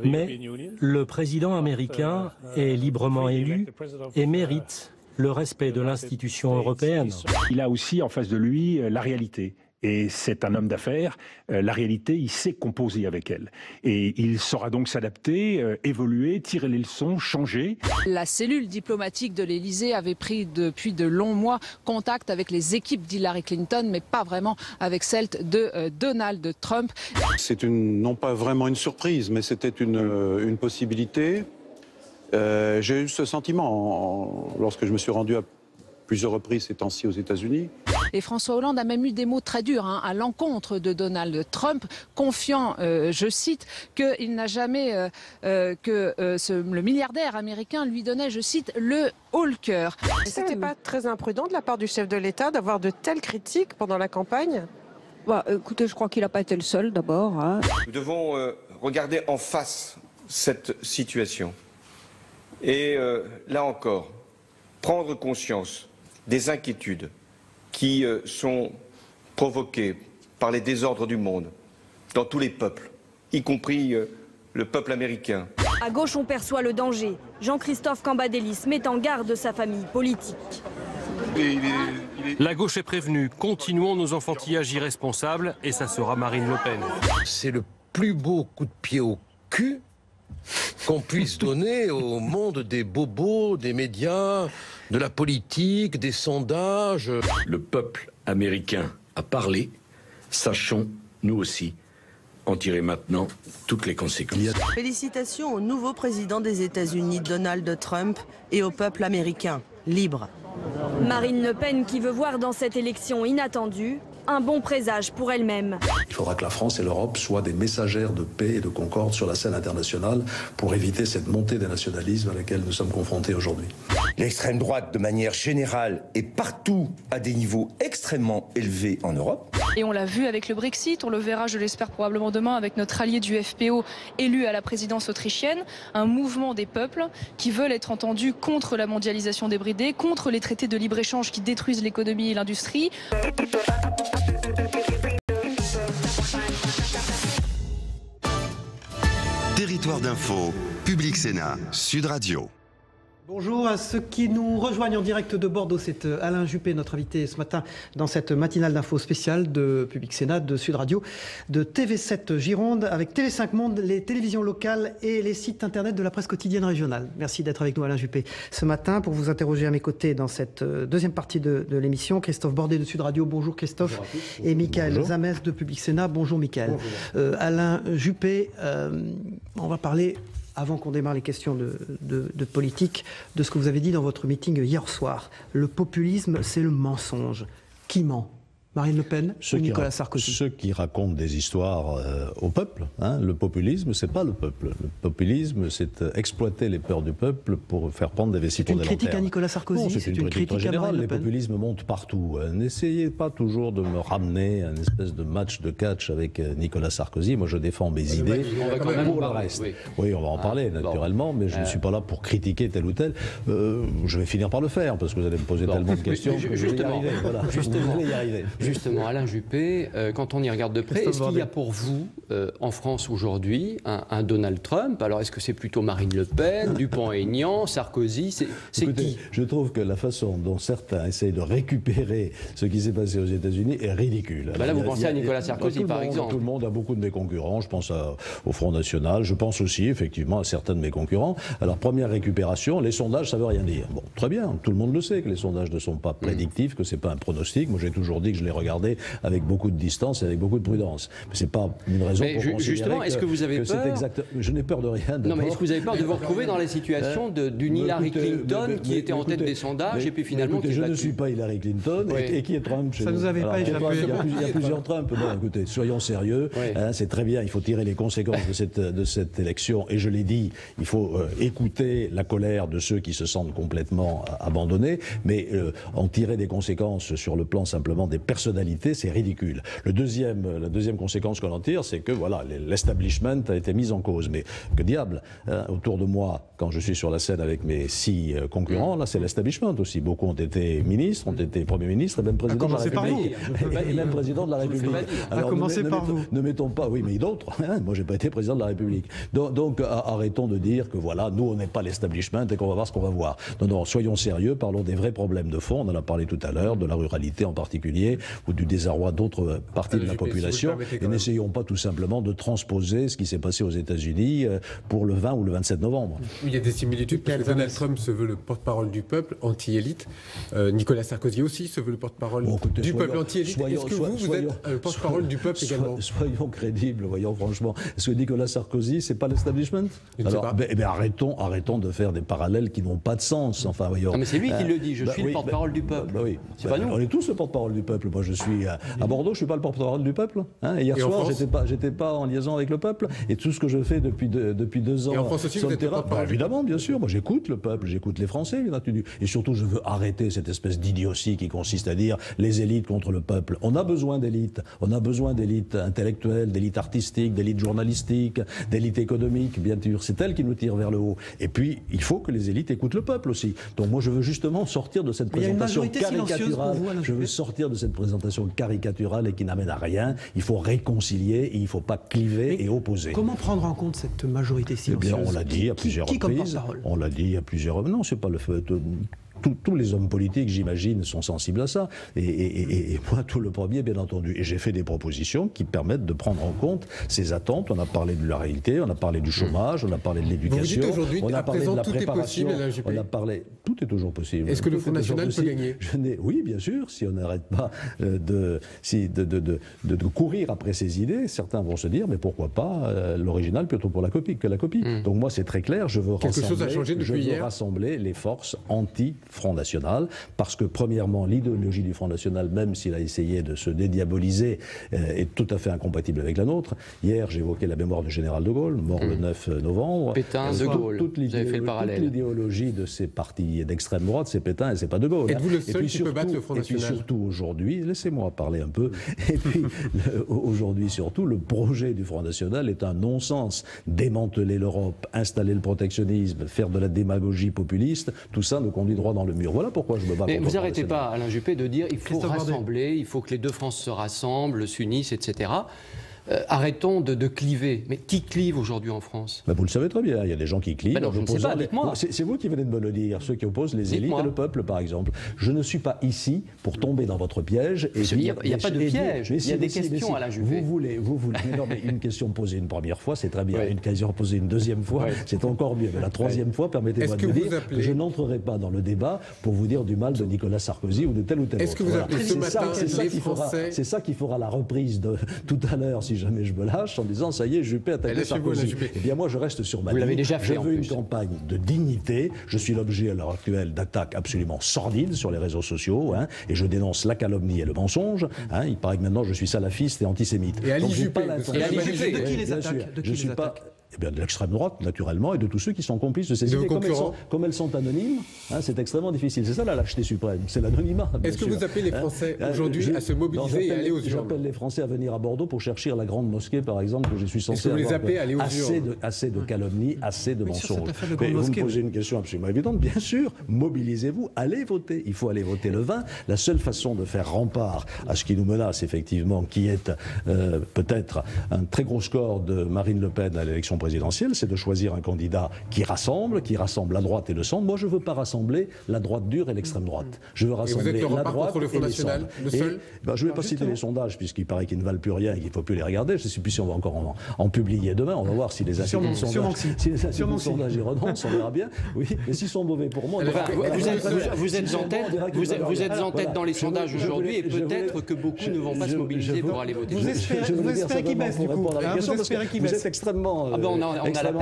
mais le président américain est librement élu et mérite le respect de l'institution européenne. Il a aussi en face de lui la réalité. Et c'est un homme d'affaires, la réalité, il sait composer avec elle. Et il saura donc s'adapter, évoluer, tirer les leçons, changer. La cellule diplomatique de l'Élysée avait pris depuis de longs mois contact avec les équipes d'Hillary Clinton, mais pas vraiment avec celles de Donald Trump. C'est non pas vraiment une surprise, mais c'était une possibilité. J'ai eu ce sentiment lorsque je me suis rendu à plusieurs reprises ces temps-ci aux États-Unis. Et François Hollande a même eu des mots très durs à l'encontre de Donald Trump, confiant, je cite, qu'il n'a jamais, le milliardaire américain lui donnait, je cite, le haut le cœur. C'était pas très imprudent de la part du chef de l'État d'avoir de telles critiques pendant la campagne? Écoutez, je crois qu'il n'a pas été le seul d'abord. Hein. Nous devons regarder en face cette situation. Et là encore, prendre conscience des inquiétudes qui sont provoquées par les désordres du monde, dans tous les peuples, y compris le peuple américain. À gauche, on perçoit le danger. Jean-Christophe Cambadélis met en garde sa famille politique. La gauche est prévenue. Continuons nos enfantillages irresponsables et ça sera Marine Le Pen. C'est le plus beau coup de pied au cul qu'on puisse donner au monde des bobos, des médias, de la politique, des sondages. Le peuple américain a parlé, sachons, nous aussi, en tirer maintenant toutes les conséquences. Félicitations au nouveau président des États-Unis, Donald Trump, et au peuple américain, libre. Marine Le Pen qui veut voir dans cette élection inattendue un bon présage pour elle-même. Il faudra que la France et l'Europe soient des messagères de paix et de concorde sur la scène internationale pour éviter cette montée des nationalismes à laquelle nous sommes confrontés aujourd'hui. L'extrême droite, de manière générale, est partout à des niveaux extrêmement élevés en Europe. Et on l'a vu avec le Brexit, on le verra, je l'espère probablement demain, avec notre allié du FPO élu à la présidence autrichienne, un mouvement des peuples qui veulent être entendus contre la mondialisation débridée, contre les traités de libre-échange qui détruisent l'économie et l'industrie. Territoire d'info, Public Sénat, Sud Radio. Bonjour à ceux qui nous rejoignent en direct de Bordeaux. C'est Alain Juppé, notre invité ce matin dans cette matinale d'infos spéciale de Public Sénat, de Sud Radio, de TV7 Gironde, avec TV5 Monde, les télévisions locales et les sites internet de la presse quotidienne régionale. Merci d'être avec nous, Alain Juppé, ce matin pour vous interroger à mes côtés dans cette deuxième partie de l'émission. Christophe Bordet de Sud Radio. Bonjour Christophe. Bonjour à tous. Et Michael Zamès de Public Sénat. Bonjour Michael. Alain Juppé, on va parler, avant qu'on démarre les questions de politique, de ce que vous avez dit dans votre meeting hier soir. Le populisme, c'est le mensonge. Qui ment ? Marine Le Pen ou Nicolas Sarkozy? Ceux qui racontent des histoires au peuple. Le populisme, c'est pas le peuple. Le populisme, c'est exploiter les peurs du peuple pour faire prendre des vessies complémentaires. C'est une critique à Nicolas Sarkozy? Non, c'est une critique générale. Les populismes montent partout. N'essayez pas toujours de me ramener à une espèce de match de catch avec Nicolas Sarkozy. Moi, je défends mes idées pour le reste. Oui, on va en parler naturellement, mais je ne suis pas là pour critiquer tel ou tel. Je vais finir par le faire, parce que vous allez me poser tellement de questions que je vais y arriver. Voilà. Vous allez y arriver. Justement, Alain Juppé, quand on y regarde de près, est-ce qu'il y a pour vous, en France aujourd'hui, un Donald Trump? Alors, est-ce que c'est plutôt Marine Le Pen, Dupont-Aignan, Sarkozy? C'est qui? Je trouve que la façon dont certains essayent de récupérer ce qui s'est passé aux États-Unis est ridicule. Là, vous pensez à Nicolas Sarkozy, par exemple? Tout le monde a beaucoup de mes concurrents. Je pense au Front National. Je pense aussi, effectivement, à certains de mes concurrents. Alors, première récupération, les sondages, ça ne veut rien dire. Bon, très bien. Tout le monde le sait que les sondages ne sont pas prédictifs, que ce n'est pas un pronostic. Moi, j'ai toujours dit que je les regardais avec beaucoup de distance et avec beaucoup de prudence. Mais ce n'est pas une raison pour considérer justement, est-ce que vous avez peur exact... Je n'ai peur de rien. Non, mais est-ce que vous avez peur de vous retrouver dans les situations d'une Hillary Clinton qui était en tête des sondages et puis finalement qui est je battue? ne suis pas Hillary Clinton et qui est Trump chez Ça nous avait pas échappé. Il y a plusieurs Trump. Non, écoutez, soyons sérieux. C'est très bien. Il faut tirer les conséquences de cette élection. Et je l'ai dit, il faut écouter la colère de ceux qui se sentent complètement abandonnés, mais en tirer des conséquences sur le plan simplement des personnalités, c'est ridicule. La deuxième conséquence qu'on en tire, c'est que voilà, l'establishment a été mis en cause. Mais que diable, autour de moi, quand je suis sur la scène avec mes 6 concurrents, là c'est l'establishment aussi. Beaucoup ont été ministres, ont été premiers ministres et même président de la République. Et même président de la République. Alors, à commencer par vous. Ne mettons pas, oui, mais d'autres. Moi, j'ai pas été président de la République. Donc arrêtons de dire que voilà, nous, on n'est pas l'establishment et qu'on va voir ce qu'on va voir. Non, soyons sérieux, parlons des vrais problèmes de fond. On en a parlé tout à l'heure, de la ruralité en particulier, ou du désarroi d'autres parties de la population. Et n'essayons pas tout simplement de transposer ce qui s'est passé aux États-Unis pour le 20 ou le 27 novembre. Il y a des similitudes, parce que Donald Trump se veut le porte-parole du peuple, anti-élite. Nicolas Sarkozy aussi se veut le porte-parole du peuple anti-élite. Est-ce que vous êtes le porte-parole du peuple également? Soyons crédibles, voyons franchement. Est-ce que Nicolas Sarkozy, c'est pas l'establishment? Alors, arrêtons de faire des parallèles qui n'ont pas de sens. Enfin, voyons. Non, mais c'est lui qui le dit, je suis le porte-parole du peuple. Oui. C'est pas nous. On est tous le porte-parole du peuple. Moi, je suis à Bordeaux, je suis pas le porte-parole du peuple. Hier soir, j'étais pas en liaison avec le peuple. Et tout ce que je fais depuis 2 ans. Et en France aussi, sur vous le êtes terrain, évidemment, bien sûr. Moi, j'écoute le peuple, j'écoute les Français, bien entendu. Et surtout, je veux arrêter cette espèce d'idiotie qui consiste à dire les élites contre le peuple. On a besoin d'élites. On a besoin d'élites intellectuelles, d'élites artistiques, d'élites journalistiques, d'élites économiques, bien sûr. C'est elles qui nous tirent vers le haut. Et puis, il faut que les élites écoutent le peuple aussi. Donc, moi, je veux justement sortir de cette présentation caricaturale. Je veux sortir de cette présentation caricaturale et qui n'amène à rien. Il faut réconcilier et il ne faut pas cliver et opposer. Comment prendre en compte cette majorité silencieuse? On l'a dit à plusieurs reprises. On l'a dit à plusieurs. Non, c'est pas le fait. Tous les hommes politiques, j'imagine, sont sensibles à ça. Et moi, tout le premier, bien entendu. Et j'ai fait des propositions qui permettent de prendre en compte ces attentes. On a parlé de la réalité, on a parlé du chômage, on a parlé de l'éducation. Vous dites aujourd'hui, à présent, tout est possible, Alain Juppé. On a parlé... Tout est toujours possible. Est-ce que le Front National peut gagner? Oui, bien sûr. Si on n'arrête pas de courir après ces idées, certains vont se dire, mais pourquoi pas l'original plutôt pour la copie que la copie. Donc moi, c'est très clair. Je veux rassembler les forces Front National, parce que premièrement, l'idéologie du Front National, même s'il a essayé de se dédiaboliser, est tout à fait incompatible avec la nôtre. Hier, j'évoquais la mémoire du général de Gaulle, mort le 9 novembre. Pétain, de Gaulle, vous avez fait le parallèle. Toute l'idéologie de ces partis d'extrême droite, c'est Pétain et c'est pas de Gaulle. Êtes-vous le seul qui peut battre le Front National? Et puis surtout aujourd'hui, laissez-moi parler un peu, et puis aujourd'hui surtout, le projet du Front National est un non-sens. Démanteler l'Europe, installer le protectionnisme, faire de la démagogie populiste, tout ça nous conduit droit dans le mur. Voilà pourquoi je me bats. Mais vous n'arrêtez pas, Alain Juppé, de dire il faut rassembler, il faut que les deux France se rassemblent, s'unissent, etc. arrêtons de cliver. Mais qui clive aujourd'hui en France? Vous le savez très bien, il y a des gens qui clivent. Non, je ne sais pas, dites-moi. C'est vous qui venez de me le dire, ceux qui opposent les élites et le peuple, par exemple. Je ne suis pas ici pour tomber dans votre piège. Il n'y a pas de piège, il y a des questions à la Juppé. Vous voulez. Mais non, mais une question posée une première fois, c'est très bien. Une question posée une deuxième fois, c'est encore mieux. Mais la troisième fois, permettez-moi de vous dire que je n'entrerai pas dans le débat pour vous dire du mal de Nicolas Sarkozy ou de tel ou tel autre. Est-ce que vous appelez ce matin les Français? C'est ça qui fera la reprise de tout à l'heure, si jamais je me lâche, en disant ça y est, Juppé attaque Sarkozy. Eh bien, moi, je reste sur ma ligne. Vous l'avez déjà fait. Je veux une campagne de dignité. Je suis l'objet à l'heure actuelle d'attaques absolument sordides sur les réseaux sociaux, et je dénonce la calomnie et le mensonge. Il paraît que maintenant je suis salafiste et antisémite. Et Ali Juppé, de qui les attaques? Je ne suis pas. Eh bien, de l'extrême droite, naturellement, et de tous ceux qui sont complices de ces idées. Comme elles sont anonymes, c'est extrêmement difficile. C'est ça la lâcheté suprême, c'est l'anonymat. Est-ce que vous appelez les Français aujourd'hui à se mobiliser et aller aux urnes? J'appelle les Français à venir à Bordeaux pour chercher la grande mosquée, par exemple, que je suis censé avoir. Est-ce que vous les appelez à aller aux urnes? Assez de calomnie, assez de mensonges. Mais vous me posez une question absolument évidente. Bien sûr, mobilisez-vous, allez voter. Il faut aller voter le 20. La seule façon de faire rempart à ce qui nous menace, effectivement, qui est peut-être un très gros score de Marine Le Pen à l'élection présidentielle, c'est de choisir un candidat qui rassemble la droite et le centre. Moi, je ne veux pas rassembler la droite dure et l'extrême droite. Je veux rassembler la droite et le centre. Je ne vais pas citer les sondages, puisqu'il paraît qu'ils ne valent plus rien et qu'il ne faut plus les regarder. Je ne sais plus si on va encore en publier demain. On va voir si les instituts de sondage y renoncent, on verra bien. Oui, mais s'ils sont mauvais pour moi... Vous êtes en tête dans les sondages aujourd'hui et peut-être que beaucoup ne vont pas se mobiliser pour aller voter. Vous espérez qu'ils baissent, du coup. Vous êtes extrêmement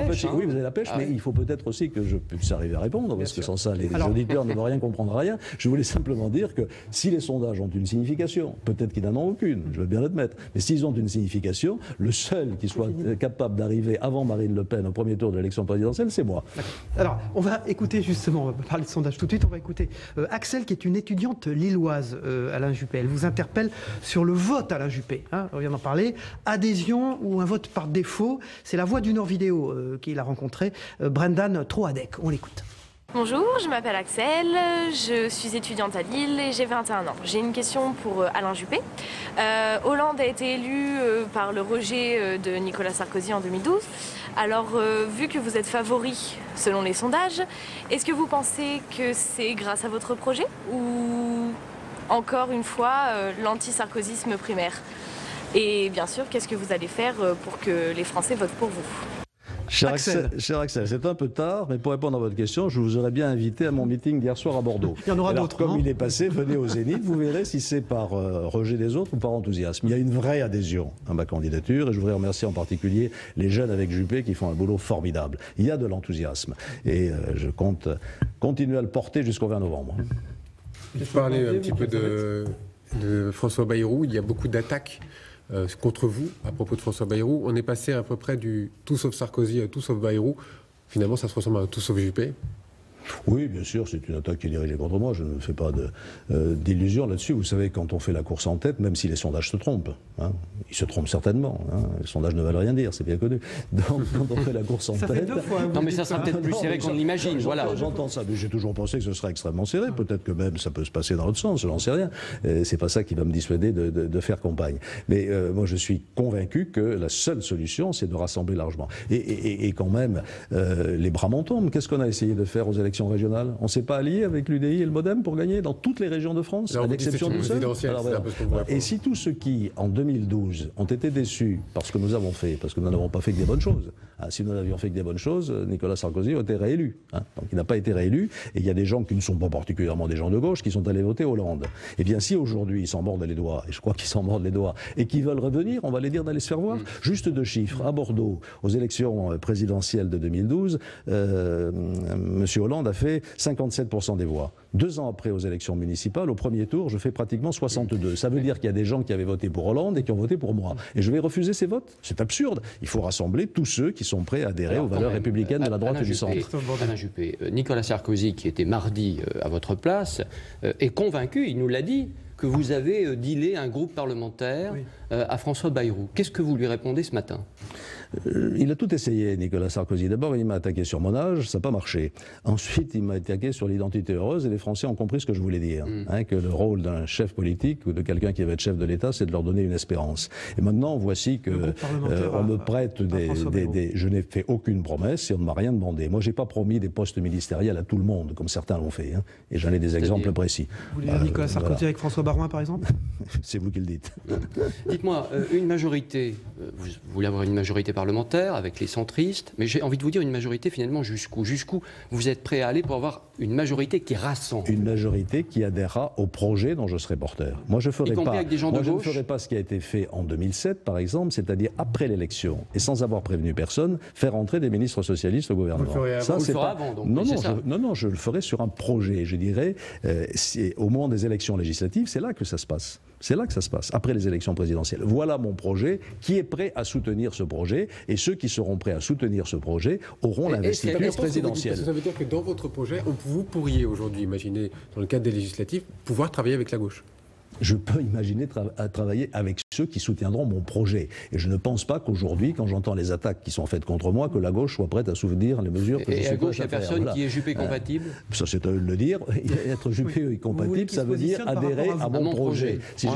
petit. Oui, vous avez la pêche, mais il faut peut-être aussi que je puisse arriver à répondre, parce que sans ça, les auditeurs ne vont rien comprendre à rien. Je voulais simplement dire que si les sondages ont une signification, peut-être qu'ils n'en ont aucune, je veux bien l'admettre, mais s'ils ont une signification, le seul qui soit capable d'arriver avant Marine Le Pen au premier tour de l'élection présidentielle, c'est moi. Alors, on va écouter justement, on va parler de sondage tout de suite, on va écouter Axel, qui est une étudiante lilloise, Alain Juppé. Elle vous interpelle sur le vote, Alain Juppé. On vient d'en parler. Adhésion ou un vote par défaut, c'est la voix du Nord Vidéo qu'il a rencontré, Brendan Troadec. On l'écoute. Bonjour, je m'appelle Axel, je suis étudiante à Lille et j'ai 21 ans. J'ai une question pour Alain Juppé. Hollande a été élu par le rejet de Nicolas Sarkozy en 2012. Alors, vu que vous êtes favori selon les sondages, est-ce que vous pensez que c'est grâce à votre projet ou encore une fois l'anti-sarkozysme primaire? Et bien sûr, qu'est-ce que vous allez faire pour que les Français votent pour vous? Cher Axel, c'est un peu tard, mais pour répondre à votre question, je vous aurais bien invité à mon meeting d'hier soir à Bordeaux. Il y en aura d'autres. Comme il est passé, venez au Zénith, vous verrez si c'est par rejet des autres ou par enthousiasme. Il y a une vraie adhésion à ma candidature et je voudrais remercier en particulier les jeunes avec Juppé qui font un boulot formidable. Il y a de l'enthousiasme et je compte continuer à le porter jusqu'au 20 novembre. Je parlais un petit peu de François Bayrou. Il y a beaucoup d'attaques contre vous à propos de François Bayrou. On est passé à peu près du tout sauf Sarkozy à tout sauf Bayrou. Finalement, ça se ressemble à tout sauf Juppé. Oui, bien sûr, c'est une attaque qui est dirigée contre moi. Je ne me fais pas d'illusions là-dessus. Vous savez, quand on fait la course en tête, même si les sondages se trompent, ils se trompent certainement. Les sondages ne veulent rien dire, c'est bien connu. Donc, quand on fait la course en tête... Non, mais ça sera peut-être plus serré qu'on l'imagine. Voilà. J'entends ça, mais j'ai toujours pensé que ce serait extrêmement serré. Peut-être que même ça peut se passer dans l'autre sens, je n'en sais rien. C'est pas ça qui va me dissuader de faire campagne. Mais moi, je suis convaincu que la seule solution, c'est de rassembler largement. Et quand même, les bras m'en tombent. Qu'est-ce qu'on a essayé de faire aux élections régionales? On ne s'est pas allié avec l'UDI et le MoDem pour gagner dans toutes les régions de France, à l'exception d'une seule. Et si tous ceux qui, en 2012, ont été déçus par ce que nous avons fait, parce que nous n'avons pas fait que des bonnes choses, si nous n'avions fait que des bonnes choses, Nicolas Sarkozy aurait été réélu. Donc il n'a pas été réélu, et il y a des gens qui ne sont pas particulièrement des gens de gauche qui sont allés voter Hollande. Eh bien, si aujourd'hui ils s'en mordent les doigts, et je crois qu'ils s'en mordent les doigts, et qu'ils veulent revenir, on va les dire d'aller se faire voir. Juste 2 chiffres. À Bordeaux, aux élections présidentielles de 2012, M. Hollande a fait 57% des voix. 2 ans après, aux élections municipales, au premier tour, je fais pratiquement 62. Ça veut dire qu'il y a des gens qui avaient voté pour Hollande et qui ont voté pour moi. Et je vais refuser ces votes? C'est absurde. Il faut rassembler tous ceux qui sont prêts à adhérer aux valeurs républicaines de la droite et du centre. Alain Juppé, Nicolas Sarkozy, qui était mardi à votre place, est convaincu, il nous l'a dit, que vous avez dealé un groupe parlementaire à François Bayrou. Qu'est-ce que vous lui répondez ce matin? Il a tout essayé, Nicolas Sarkozy. D'abord, il m'a attaqué sur mon âge, ça n'a pas marché. Ensuite, il m'a attaqué sur l'identité heureuse, et les Français ont compris ce que je voulais dire. Que le rôle d'un chef politique ou de quelqu'un qui va être chef de l'État, c'est de leur donner une espérance. Et maintenant, voici que on me prête je n'ai fait aucune promesse et on ne m'a rien demandé. Moi, je n'ai pas promis des postes ministériels à tout le monde, comme certains l'ont fait. Et j'en ai des exemples précis. Vous voulez dire Nicolas Sarkozy avec François Baroin, par exemple? C'est vous qui le dites. Dites-moi, une majorité, vous voulez avoir une majorité parlementaire avec les centristes, mais j'ai envie de vous dire une majorité finalement jusqu'où? Jusqu'où vous êtes prêt à aller pour avoir une majorité qui rassemble? Une majorité qui adhérera au projet dont je serai porteur. Moi, je ne ferai pas ce qui a été fait en 2007, par exemple, c'est-à-dire après l'élection, et sans avoir prévenu personne, faire entrer des ministres socialistes au gouvernement. Vous le ferez avant, donc. Non, je le ferai sur un projet. Je dirais, au moment des élections législatives, c'est là que ça se passe. C'est là que ça se passe, après les élections présidentielles. Voilà mon projet, qui est prêt à soutenir ce projet, et ceux qui seront prêts à soutenir ce projet auront l'investiture présidentielle. Ça veut dire que dans votre projet, vous pourriez aujourd'hui imaginer, dans le cadre des législatives, pouvoir travailler avec la gauche? Je peux imaginer travailler avec ceux qui soutiendront mon projet. Et je ne pense pas qu'aujourd'hui, quand j'entends les attaques qui sont faites contre moi, que la gauche soit prête à soutenir les mesures que je suis prêt à faire. Et à gauche, il n'y a personne qui est Juppé compatible? Ça, c'est à eux de le dire. Être Juppé compatible, ça veut dire adhérer à mon projet. Si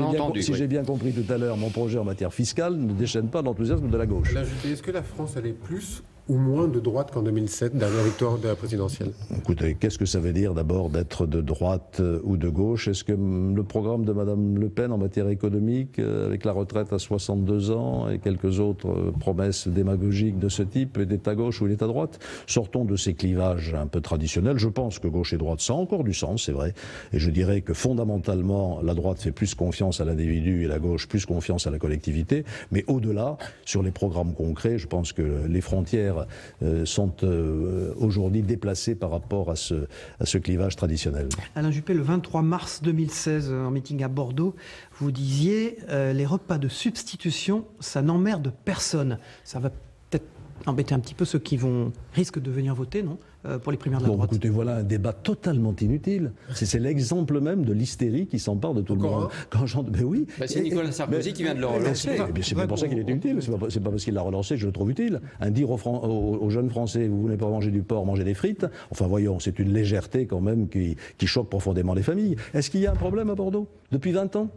j'ai bien compris tout à l'heure, mon projet en matière fiscale ne déchaîne pas l'enthousiasme de la gauche. Est-ce que la France allait plus ou moins de droite qu'en 2007, dernière victoire de la présidentielle? Écoutez, qu'est-ce que ça veut dire d'abord d'être de droite ou de gauche? Est-ce que le programme de Mme Le Pen en matière économique, avec la retraite à 62 ans et quelques autres promesses démagogiques de ce type, est à gauche ou il est à droite? Sortons de ces clivages un peu traditionnels. Je pense que gauche et droite, ça a encore du sens, c'est vrai. Et je dirais que fondamentalement, la droite fait plus confiance à l'individu et la gauche plus confiance à la collectivité. Mais au-delà, sur les programmes concrets, je pense que les frontières sont aujourd'hui déplacées par rapport à ce clivage traditionnel. Alain Juppé, le 23 mars 2016, en meeting à Bordeaux, vous disiez les repas de substitution, ça n'emmerde personne. Ça va peut-être embêter un petit peu ceux qui risquent de venir voter, non? Pour les primaires de la droite. Écoutez, voilà un débat totalement inutile. C'est l'exemple même de l'hystérie qui s'empare de tout le monde. Mais oui. C'est Nicolas Sarkozy qui vient de le relancer. C'est bien pour ça qu'il est inutile. C'est pas parce qu'il l'a relancé que je le trouve utile. Dire aux jeunes Français, vous voulez pas manger du porc, mangez des frites. Enfin voyons, c'est une légèreté quand même qui choque profondément les familles. Est-ce qu'il y a un problème à Bordeaux depuis 20 ans?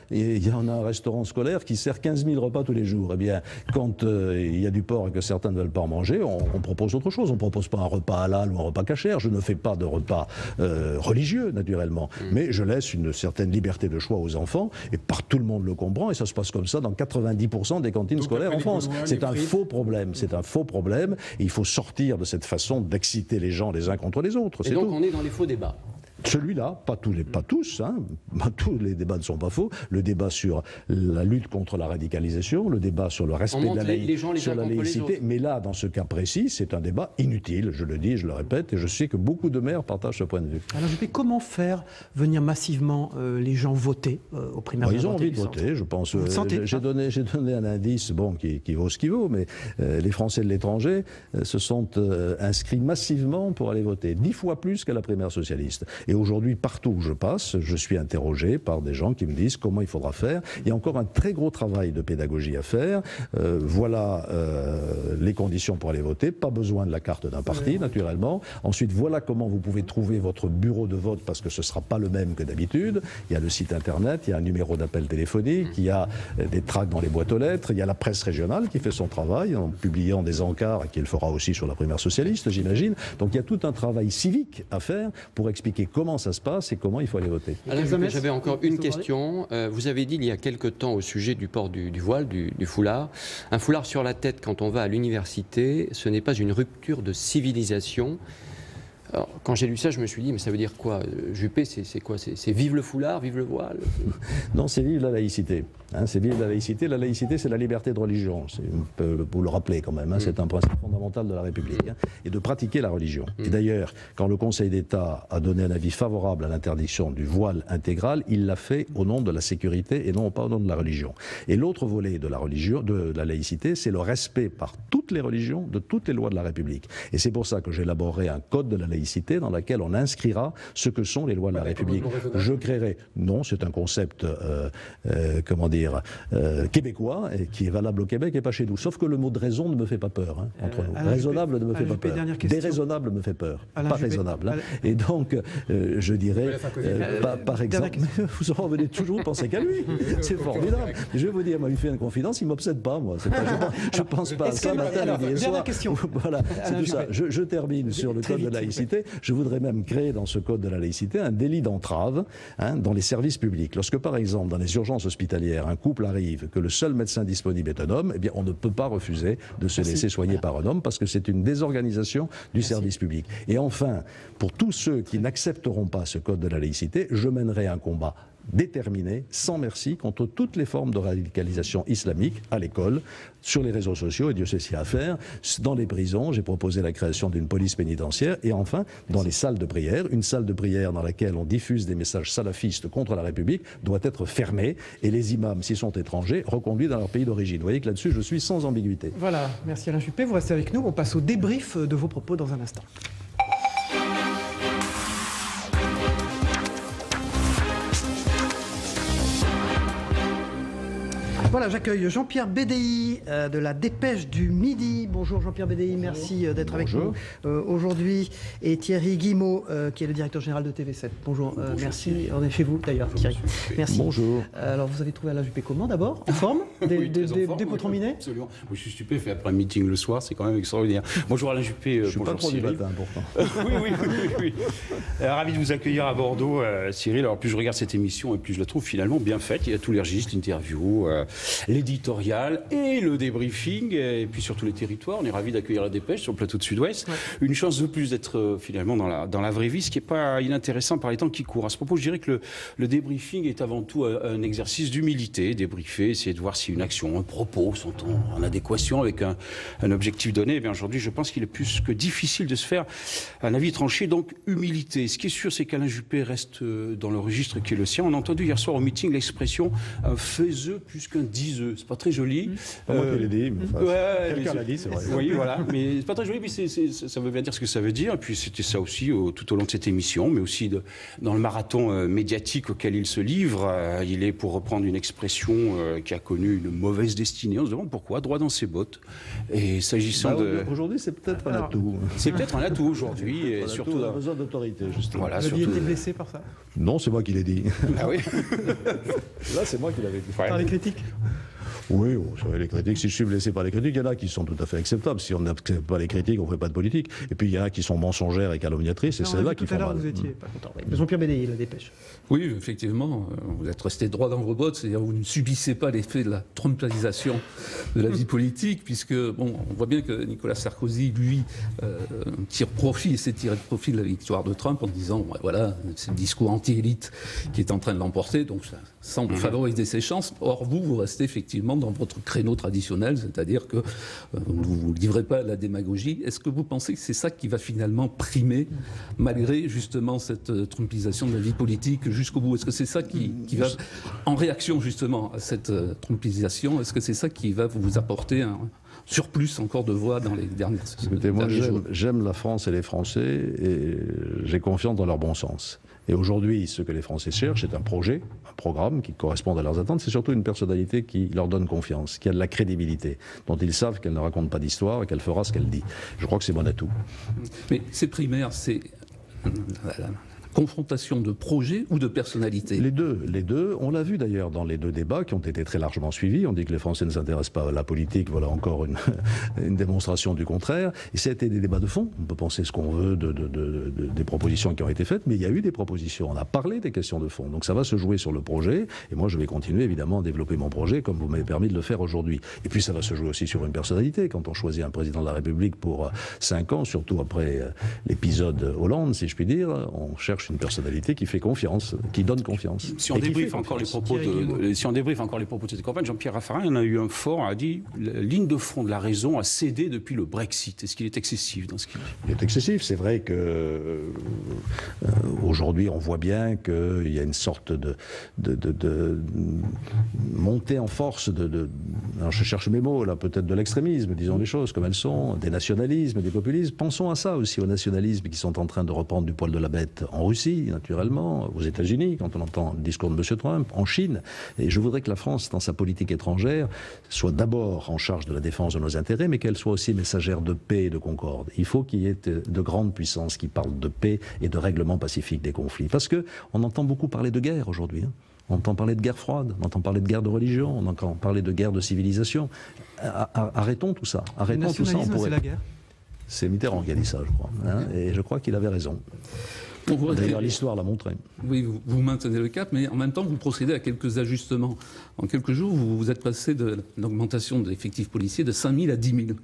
Et il y en a un restaurant scolaire qui sert 15 000 repas tous les jours. Eh bien, quand il y a du porc et que certains ne veulent pas en manger, on propose autre chose. On ne propose pas un repas halal ou un repas cachère. Je ne fais pas de repas religieux, naturellement. Mais je laisse une certaine liberté de choix aux enfants. Et tout le monde le comprend. Et ça se passe comme ça dans 90% des cantines scolaires en France. C'est un faux problème. C'est un faux problème. Et il faut sortir de cette façon d'exciter les gens les uns contre les autres. Et donc on est dans les faux débats. Celui-là, pas tous, tous les débats ne sont pas faux. Le débat sur la lutte contre la radicalisation, le débat sur le respect de la laïcité. Mais là, dans ce cas précis, c'est un débat inutile. Je le dis, je le répète, et je sais que beaucoup de maires partagent ce point de vue. Alors, comment faire venir massivement les gens voter aux primaires? Ils ont envie de voter, je pense. J'ai donné un indice qui vaut ce qu'il vaut, mais les Français de l'étranger se sont inscrits massivement pour aller voter, 10 fois plus qu'à la primaire socialiste. Et aujourd'hui, partout où je passe, je suis interrogé par des gens qui me disent comment il faudra faire. Il y a encore un très gros travail de pédagogie à faire. Voilà les conditions pour aller voter. Pas besoin de la carte d'un parti, naturellement. Ensuite, voilà comment vous pouvez trouver votre bureau de vote, parce que ce ne sera pas le même que d'habitude. Il y a le site internet, il y a un numéro d'appel téléphonique, il y a des tracts dans les boîtes aux lettres, il y a la presse régionale qui fait son travail en publiant des encarts, et qui le fera aussi sur la primaire socialiste, j'imagine. Donc il y a tout un travail civique à faire pour expliquer comment ça se passe et comment il faut aller voter. J'avais encore une question. Vous avez dit il y a quelque temps au sujet du port du voile, du foulard. Un foulard sur la tête quand on va à l'université, ce n'est pas une rupture de civilisation. Alors, quand j'ai lu ça, je me suis dit, mais ça veut dire quoi? Juppé, c'est quoi? C'est vive le foulard, vive le voile? Non, c'est vive la laïcité. C'est vive la laïcité. La laïcité, c'est la liberté de religion. Vous le rappeler quand même. C'est un principe fondamental de la République. Et de pratiquer la religion. Et d'ailleurs, quand le Conseil d'État a donné un avis favorable à l'interdiction du voile intégral, il l'a fait au nom de la sécurité et non pas au nom de la religion. Et l'autre volet de la religion, de la laïcité, c'est le respect par toutes les religions de toutes les lois de la République. Et c'est pour ça que j'ai élaboré un code de la laïcité laïcité dans laquelle on inscrira ce que sont les lois de la République. Je créerai, non, c'est un concept, québécois, et qui est valable au Québec et pas chez nous. Sauf que le mot de raison ne me fait pas peur, entre nous. Raisonnable ne me fait pas peur. Déraisonnable me fait peur. Pas raisonnable. Et donc, je dirais, par exemple, vous en revenez toujours penser qu'à lui. C'est formidable. Je vais vous dire, il fait une confidence, il ne m'obsède pas, moi. Je ne pense pas à ça matin, midi et soir. Dernière question. Voilà, c'est tout ça. Je termine sur le code de la laïcité. Je voudrais même créer dans ce code de la laïcité un délit d'entrave dans les services publics. Lorsque, par exemple, dans les urgences hospitalières, un couple arrive, que le seul médecin disponible est un homme, eh bien, on ne peut pas refuser de se laisser soigner par un homme parce que c'est une désorganisation du service public. Et enfin, pour tous ceux qui n'accepteront pas ce code de la laïcité, je mènerai un combat déterminé, sans merci, contre toutes les formes de radicalisation islamique à l'école, sur les réseaux sociaux, et Dieu sait ce qu'il y a à faire, dans les prisons. J'ai proposé la création d'une police pénitentiaire, et enfin, dans les salles de prière, une salle de prière dans laquelle on diffuse des messages salafistes contre la République doit être fermée, et les imams, s'ils sont étrangers, reconduits dans leur pays d'origine. Vous voyez que là-dessus, je suis sans ambiguïté. Voilà, merci Alain Juppé, vous restez avec nous, on passe au débrief de vos propos dans un instant. Voilà, j'accueille Jean-Pierre Bédéi de la Dépêche du Midi. Bonjour Jean-Pierre Bédéi, merci d'être avec nous aujourd'hui. Et Thierry Guimot, qui est le directeur général de TV7. Bonjour, merci. On est chez vous d'ailleurs, Thierry. Merci. Bonjour. Alors, vous avez trouvé Alain Juppé comment d'abord? En forme? Des pots tremblés? Absolument. Moi, je suis stupéfait après un meeting le soir, c'est quand même extraordinaire. Bonjour Alain Juppé. Je suis pas trop du matin, pourtant. Oui. Ravi de vous accueillir à Bordeaux, Cyril. Alors, plus je regarde cette émission et plus je la trouve finalement bien faite. Il y a tous les registres, l'interview, l'éditorial et le débriefing, et puis sur tous les territoires. On est ravis d'accueillir la Dépêche sur le plateau de Sud-Ouest. Ouais. Une chance de plus d'être finalement dans la vraie vie, ce qui n'est pas inintéressant par les temps qui courent. À ce propos, je dirais que le débriefing est avant tout un exercice d'humilité. Débriefer, essayer de voir si une action, un propos sont en adéquation avec un objectif donné. Eh bien, aujourd'hui, je pense qu'il est plus que difficile de se faire un avis tranché, donc humilité. Ce qui est sûr, c'est qu'Alain Juppé reste dans le registre qui est le sien. On a entendu hier soir au meeting l'expression un faiseux plus qu'un diseux. C'est pas très joli. Pas moi qui l'ai dit, mais quelqu'un l'a dit, c'est vrai. Oui, voilà. Mais c'est pas très joli, mais ça veut bien dire ce que ça veut dire. Et puis c'était ça aussi tout au long de cette émission, mais aussi dans le marathon médiatique auquel il se livre. Il est, pour reprendre une expression qui a connu une mauvaise destinée, on se demande pourquoi, droit dans ses bottes. Et s'agissant aujourd'hui, c'est peut-être un atout. C'est peut-être un atout aujourd'hui. Et surtout, on a besoin d'autorité, justement. Voilà, vous aviez été blessé par ça? Non, c'est moi qui l'ai dit. Ah oui. Là, c'est moi qui l'avais dit. Par les critiques? Oui, les critiques, si je suis blessé par les critiques, il y en a qui sont tout à fait acceptables. Si on n'accepte pas les critiques, on ne fait pas de politique. Et puis il y en a qui sont mensongères et calomniatrices, et c'est là qui font mal. Vous étiez pas content. Jean-Pierre Bédéi, la Dépêche. Oui, effectivement, vous êtes resté droit dans vos bottes, c'est-à-dire vous ne subissez pas l'effet de la trumpisation de la vie politique, puisque, bon, on voit bien que Nicolas Sarkozy, lui, tire profit, et s'est tiré de profit de la victoire de Trump en disant, voilà, c'est le discours anti-élite qui est en train de l'emporter, donc ça semble favoriser ses chances. Or, vous restez effectivement dans votre créneau traditionnel, c'est-à-dire que vous ne livrez pas la démagogie. Est-ce que vous pensez que c'est ça qui va finalement primer, malgré justement cette trumpisation de la vie politique jusqu'au bout? Est-ce que c'est ça qui va, en réaction justement à cette trumpisation, est-ce que c'est ça qui va vous apporter un surplus encore de voix dans les dernières semaines? Écoutez, moi j'aime la France et les Français, et j'ai confiance dans leur bon sens. Et aujourd'hui, ce que les Français cherchent, c'est un projet, un programme qui corresponde à leurs attentes. C'est surtout une personnalité qui leur donne confiance, qui a de la crédibilité, dont ils savent qu'elle ne raconte pas d'histoire et qu'elle fera ce qu'elle dit. Je crois que c'est bon atout. Mais c'est primaire, c'est confrontation de projet ou de personnalité? Les deux. On l'a vu d'ailleurs dans les deux débats qui ont été très largement suivis. On dit que les Français ne s'intéressent pas à la politique. Voilà encore une démonstration du contraire. Et ça a été des débats de fond. On peut penser ce qu'on veut des propositions qui ont été faites, mais il y a eu des propositions. On a parlé des questions de fond. Donc ça va se jouer sur le projet. Et moi, je vais continuer évidemment à développer mon projet comme vous m'avez permis de le faire aujourd'hui. Et puis ça va se jouer aussi sur une personnalité. Quand on choisit un président de la République pour 5 ans, surtout après l'épisode Hollande, si je puis dire, on cherche cherche une personnalité qui fait confiance, qui donne confiance. Si on débriefe encore les propos de cette campagne, Jean-Pierre Raffarin a eu un fort, a dit la ligne de front de la raison a cédé depuis le Brexit. Est-ce qu'il est excessif dans ce qu'il dit? Il est excessif. C'est vrai que aujourd'hui, on voit bien qu'il y a une sorte de montée en force alors je cherche mes mots là, peut-être de l'extrémisme, disons les choses comme elles sont, des nationalismes, des populismes. Pensons à ça aussi, aux nationalismes qui sont en train de reprendre du poil de la bête en Russie, naturellement, aux États-Unis, quand on entend le discours de M. Trump, en Chine. Et je voudrais que la France, dans sa politique étrangère, soit d'abord en charge de la défense de nos intérêts, mais qu'elle soit aussi messagère de paix et de concorde. Il faut qu'il y ait de grandes puissances qui parlent de paix et de règlement pacifique des conflits. Parce qu'on entend beaucoup parler de guerre aujourd'hui. On entend parler de guerre froide, on entend parler de guerre de religion, on entend parler de guerre de civilisation. Arrêtons tout ça. Arrêtons tout ça. C'est la guerre. C'est Mitterrand qui a dit ça, je crois. Et je crois qu'il avait raison. D'ailleurs, l'histoire l'a montré. Oui, vous maintenez le cap, mais en même temps, vous procédez à quelques ajustements. En quelques jours, vous êtes passé de l'augmentation de l'effectif policier de 5 000 à 10 000.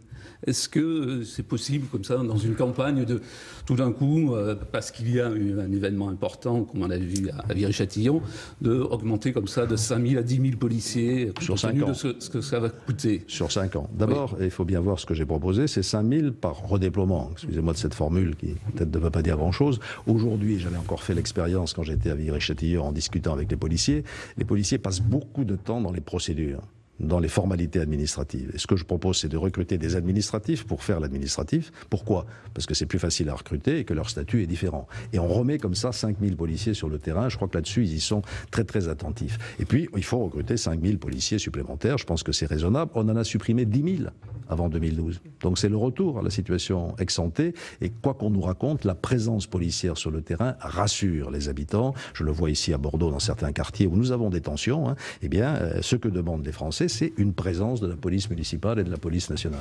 Est-ce que c'est possible, comme ça, dans une campagne, de tout d'un coup, parce qu'il y a eu un événement important, comme on l'a vu à Viry-Châtillon, d'augmenter comme ça de 5 000 à 10 000 policiers, sur 5 ans, de ce que ça va coûter? Sur 5 ans. D'abord, il faut bien voir ce que j'ai proposé, c'est 5 000 par redéploiement. Excusez-moi de cette formule qui peut-être ne veut pas dire grand-chose. Aujourd'hui, j'avais encore fait l'expérience quand j'étais à Viry-Châtillon en discutant avec les policiers passent beaucoup de temps dans les procédures, dans les formalités administratives. Et ce que je propose, c'est de recruter des administratifs pour faire l'administratif. Pourquoi? Parce que c'est plus facile à recruter et que leur statut est différent. Et on remet comme ça 5 000 policiers sur le terrain. Je crois que là-dessus, ils y sont très très attentifs. Et puis, il faut recruter 5 000 policiers supplémentaires. Je pense que c'est raisonnable. On en a supprimé 10 000 avant 2012. Donc c'est le retour à la situation ex-ante. Et quoi qu'on nous raconte, la présence policière sur le terrain rassure les habitants. Je le vois ici à Bordeaux, dans certains quartiers où nous avons des tensions. Eh bien, ce que demandent les Français, c'est une présence de la police municipale et de la police nationale.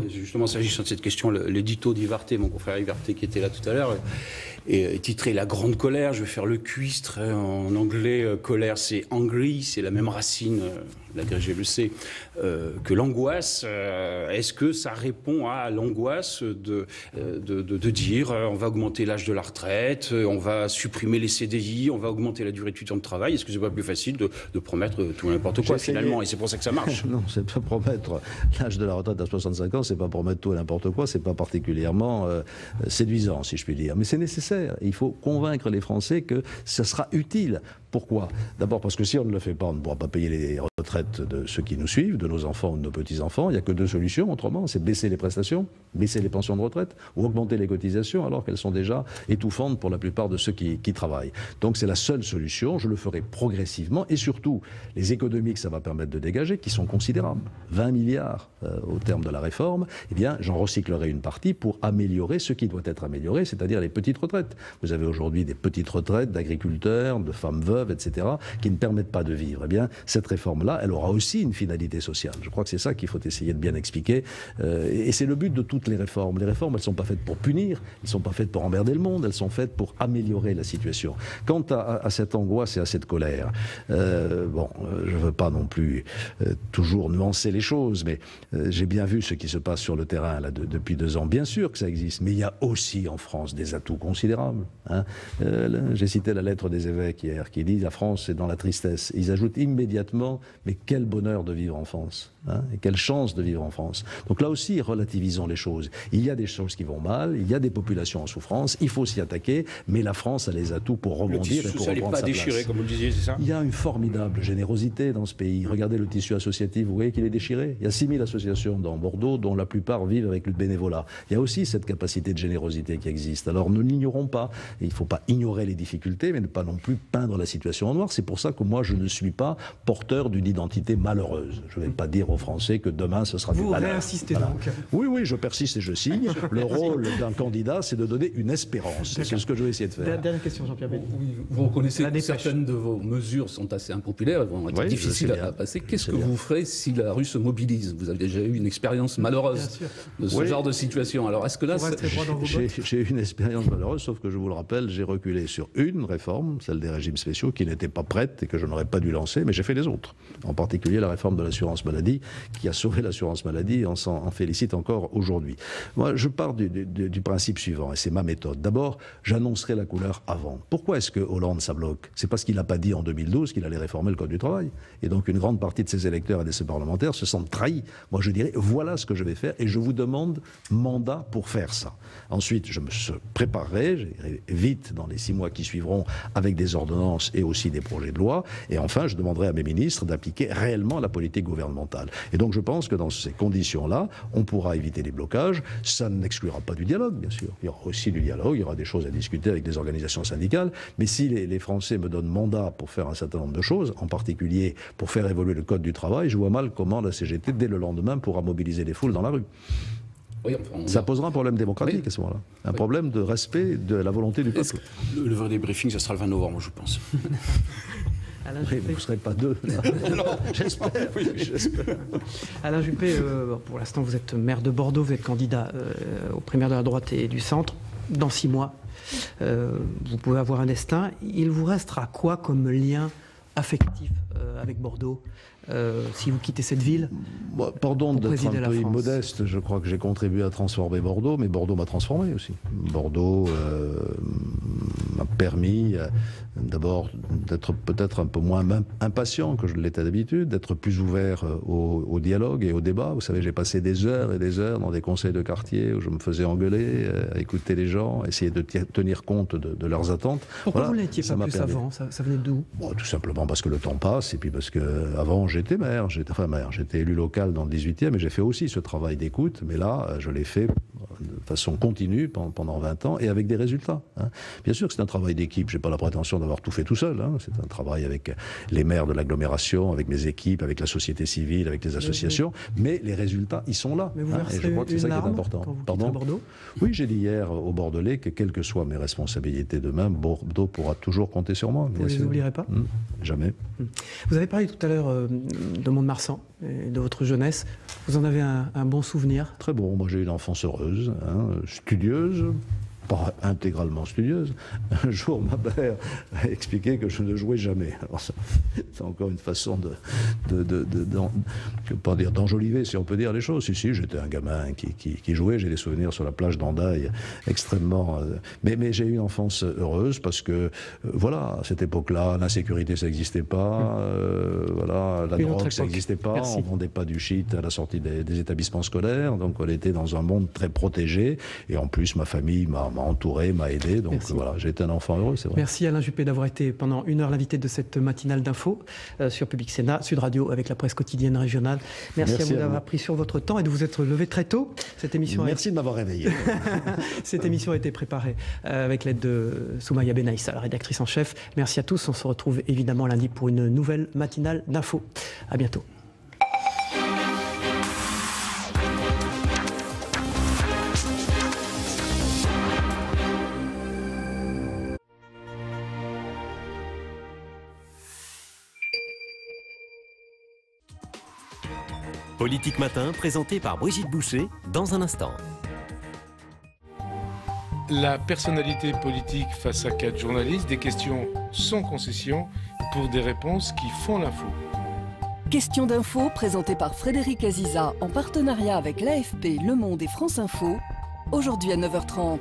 Justement, s'agissant de cette question, l'édito d'Yvarté, mon confrère Yvarté qui était là tout à l'heure, est titré « La grande colère ». Je vais faire le cuistre. En anglais, colère, c'est angry, c'est la même racine, l'agrégé le sait, que l'angoisse. Est-ce que ça répond à l'angoisse de dire on va augmenter l'âge de la retraite, on va supprimer les CDI, on va augmenter la durée du temps de travail? Est-ce que c'est pas plus facile de promettre tout n'importe quoi finalement? Et c'est pour ça que ça marche. Non, c'est pas promettre l'âge de la retraite à 65 ans, c'est pas promettre tout et n'importe quoi, c'est pas particulièrement séduisant, si je puis dire. Mais c'est nécessaire. Il faut convaincre les Français que ça sera utile. Pourquoi? D'abord parce que si on ne le fait pas, on ne pourra pas payer les retraites de ceux qui nous suivent, de nos enfants ou de nos petits-enfants. Il n'y a que deux solutions autrement, c'est baisser les prestations, baisser les pensions de retraite ou augmenter les cotisations alors qu'elles sont déjà étouffantes pour la plupart de ceux qui travaillent. Donc c'est la seule solution, je le ferai progressivement et surtout les économies que ça va permettre de dégager, qui sont considérables, 20 milliards au terme de la réforme, eh bien j'en recyclerai une partie pour améliorer ce qui doit être amélioré, c'est-à-dire les petites retraites. Vous avez aujourd'hui des petites retraites d'agriculteurs, de femmes veuves, etc., qui ne permettent pas de vivre. Eh bien, cette réforme-là, elle aura aussi une finalité sociale. Je crois que c'est ça qu'il faut essayer de bien expliquer. Et c'est le but de toutes les réformes. Les réformes, elles ne sont pas faites pour punir, elles ne sont pas faites pour emmerder le monde, elles sont faites pour améliorer la situation. Quant à cette angoisse et à cette colère, je ne veux pas non plus toujours nuancer les choses, mais j'ai bien vu ce qui se passe sur le terrain là, depuis 2 ans. Bien sûr que ça existe, mais il y a aussi en France des atouts considérables. J'ai cité la lettre des évêques hier qui dit « La France est dans la tristesse ». Ils ajoutent immédiatement « Mais quel bonheur de vivre en France ». Et quelle chance de vivre en France. Donc là aussi, relativisons les choses. Il y a des choses qui vont mal, il y a des populations en souffrance, il faut s'y attaquer, mais la France a les atouts pour rebondir et pour reprendre sa place. Le tissu social n'est pas déchiré, comme vous le disiez, c'est ça? Il y a une formidable générosité dans ce pays. Regardez le tissu associatif, vous voyez qu'il est déchiré. Il y a 6 000 associations dans Bordeaux, dont la plupart vivent avec le bénévolat. Il y a aussi cette capacité de générosité qui existe. Alors ne l'ignorons pas. Et il ne faut pas ignorer les difficultés, mais ne pas non plus peindre la situation en noir. C'est pour ça que moi, je ne suis pas porteur d'une identité malheureuse. Je ne vais pas dire aux Français que demain ce sera du malheur. Vous réinsistez donc. Oui, je persiste et je signe. Le rôle d'un candidat, c'est de donner une espérance. C'est ce que je vais essayer de faire. Dernière question, Jean-Pierre Belli. Vous reconnaissez que certaines de vos mesures sont assez impopulaires, vont être difficiles à passer. Qu'est-ce que vous ferez si la rue se mobilise? Vous avez déjà eu une expérience malheureuse de ce genre de situation. Alors est-ce que là, j'ai eu une expérience malheureuse, sauf que je vous le rappelle, j'ai reculé sur une réforme, celle des régimes spéciaux, qui n'était pas prête et que je n'aurais pas dû lancer, mais j'ai fait les autres. En particulier la réforme de l'assurance maladie, qui a sauvé l'assurance maladie, on s'en félicite encore aujourd'hui. Moi, je pars du principe suivant, et c'est ma méthode. D'abord, j'annoncerai la couleur avant. Pourquoi est-ce que Hollande, ça bloque? C'est parce qu'il n'a pas dit en 2012 qu'il allait réformer le Code du travail. Et donc, une grande partie de ses électeurs et de ses parlementaires se sentent trahis. Moi, je dirais, voilà ce que je vais faire, et je vous demande mandat pour faire ça. Ensuite, je me préparerai, j'irai vite dans les 6 mois qui suivront avec des ordonnances et aussi des projets de loi. Et enfin, je demanderai à mes ministres d'appliquer réellement la politique gouvernementale. Et donc, je pense que dans ces conditions-là, on pourra éviter les blocages. Ça n'exclura pas du dialogue, bien sûr. Il y aura aussi du dialogue, il y aura des choses à discuter avec des organisations syndicales. Mais si les Français me donnent mandat pour faire un certain nombre de choses, en particulier pour faire évoluer le Code du travail, je vois mal comment la CGT, dès le lendemain, pourra mobiliser les foules dans la rue. Oui, ça posera un problème démocratique à ce moment-là. Un problème de respect de la volonté du peuple. Le vrai débriefing, ça sera le 20 novembre, je pense. Alain Juppé. Vous ne serez pas deux. J'espère. Oui, j'espère. Alain Juppé, pour l'instant, vous êtes maire de Bordeaux, vous êtes candidat aux primaires de la droite et du centre. Dans 6 mois, vous pouvez avoir un destin. Il vous restera quoi comme lien affectif avec Bordeaux si vous quittez cette ville? Pardon d'être un peu immodeste, je crois que j'ai contribué à transformer Bordeaux, mais Bordeaux m'a transformé aussi. Bordeaux m'a permis d'abord d'être peut-être un peu moins impatient que je l'étais d'habitude, d'être plus ouvert au dialogue et au débat. Vous savez, j'ai passé des heures et des heures dans des conseils de quartier où je me faisais engueuler, à écouter les gens, essayer de tenir compte de leurs attentes. Pourquoi vous n'étiez pas plus avant? Ça venait d'où? Tout simplement parce que le temps passe, et puis parce que avant j'étais maire, j'étais élu local dans le 18e, et j'ai fait aussi ce travail d'écoute, mais là, je l'ai fait de façon continue pendant 20 ans, et avec des résultats. Bien sûr que c'est un travail d'équipe, je n'ai pas la prétention d'avoir tout fait tout seul, c'est un travail avec les maires de l'agglomération, avec mes équipes, avec la société civile, avec les associations, mais les résultats, ils sont là, mais vous et je crois que c'est ça qui est important. Pardon ? Bordeaux ? Oui, j'ai dit hier aux Bordelais que quelles que soient mes responsabilités demain, Bordeaux pourra toujours compter sur moi. Vous ne les oublierez pas ? Jamais. Vous avez parlé tout à l'heure de Mont-de-Marsan, de votre jeunesse. Vous en avez un bon souvenir? Très bon. Moi, j'ai eu une enfance heureuse, studieuse, pas intégralement studieuse. Un jour, ma mère a expliqué que je ne jouais jamais. Alors, c'est encore une façon pas dire d'enjoliver, si on peut dire les choses. Si, j'étais un gamin qui jouait. J'ai des souvenirs sur la plage d'Andaille extrêmement... Mais j'ai eu une enfance heureuse parce que, voilà, à cette époque-là, l'insécurité, ça n'existait pas. Voilà, la drogue, ça n'existait pas. Merci. On ne vendait pas du shit à la sortie des établissements scolaires. Donc, on était dans un monde très protégé. Et en plus, ma famille m'a entouré, m'a aidé. Donc voilà, j'ai été un enfant heureux, c'est vrai. Merci Alain Juppé d'avoir été pendant 1 heure l'invité de cette matinale d'info sur Public Sénat, Sud Radio, avec la presse quotidienne régionale. Merci à vous d'avoir pris sur votre temps et de vous être levé très tôt. Cette émission Merci de m'avoir réveillé. Cette émission a été préparée avec l'aide de Soumaya Benaïssa, la rédactrice en chef. Merci à tous. On se retrouve évidemment lundi pour une nouvelle matinale d'info. À bientôt. Politique Matin, présenté par Brigitte Boucher, dans un instant. La personnalité politique face à 4 journalistes, des questions sans concession pour des réponses qui font l'info. Question d'info présentée par Frédéric Aziza en partenariat avec l'AFP, Le Monde et France Info, aujourd'hui à 9h30.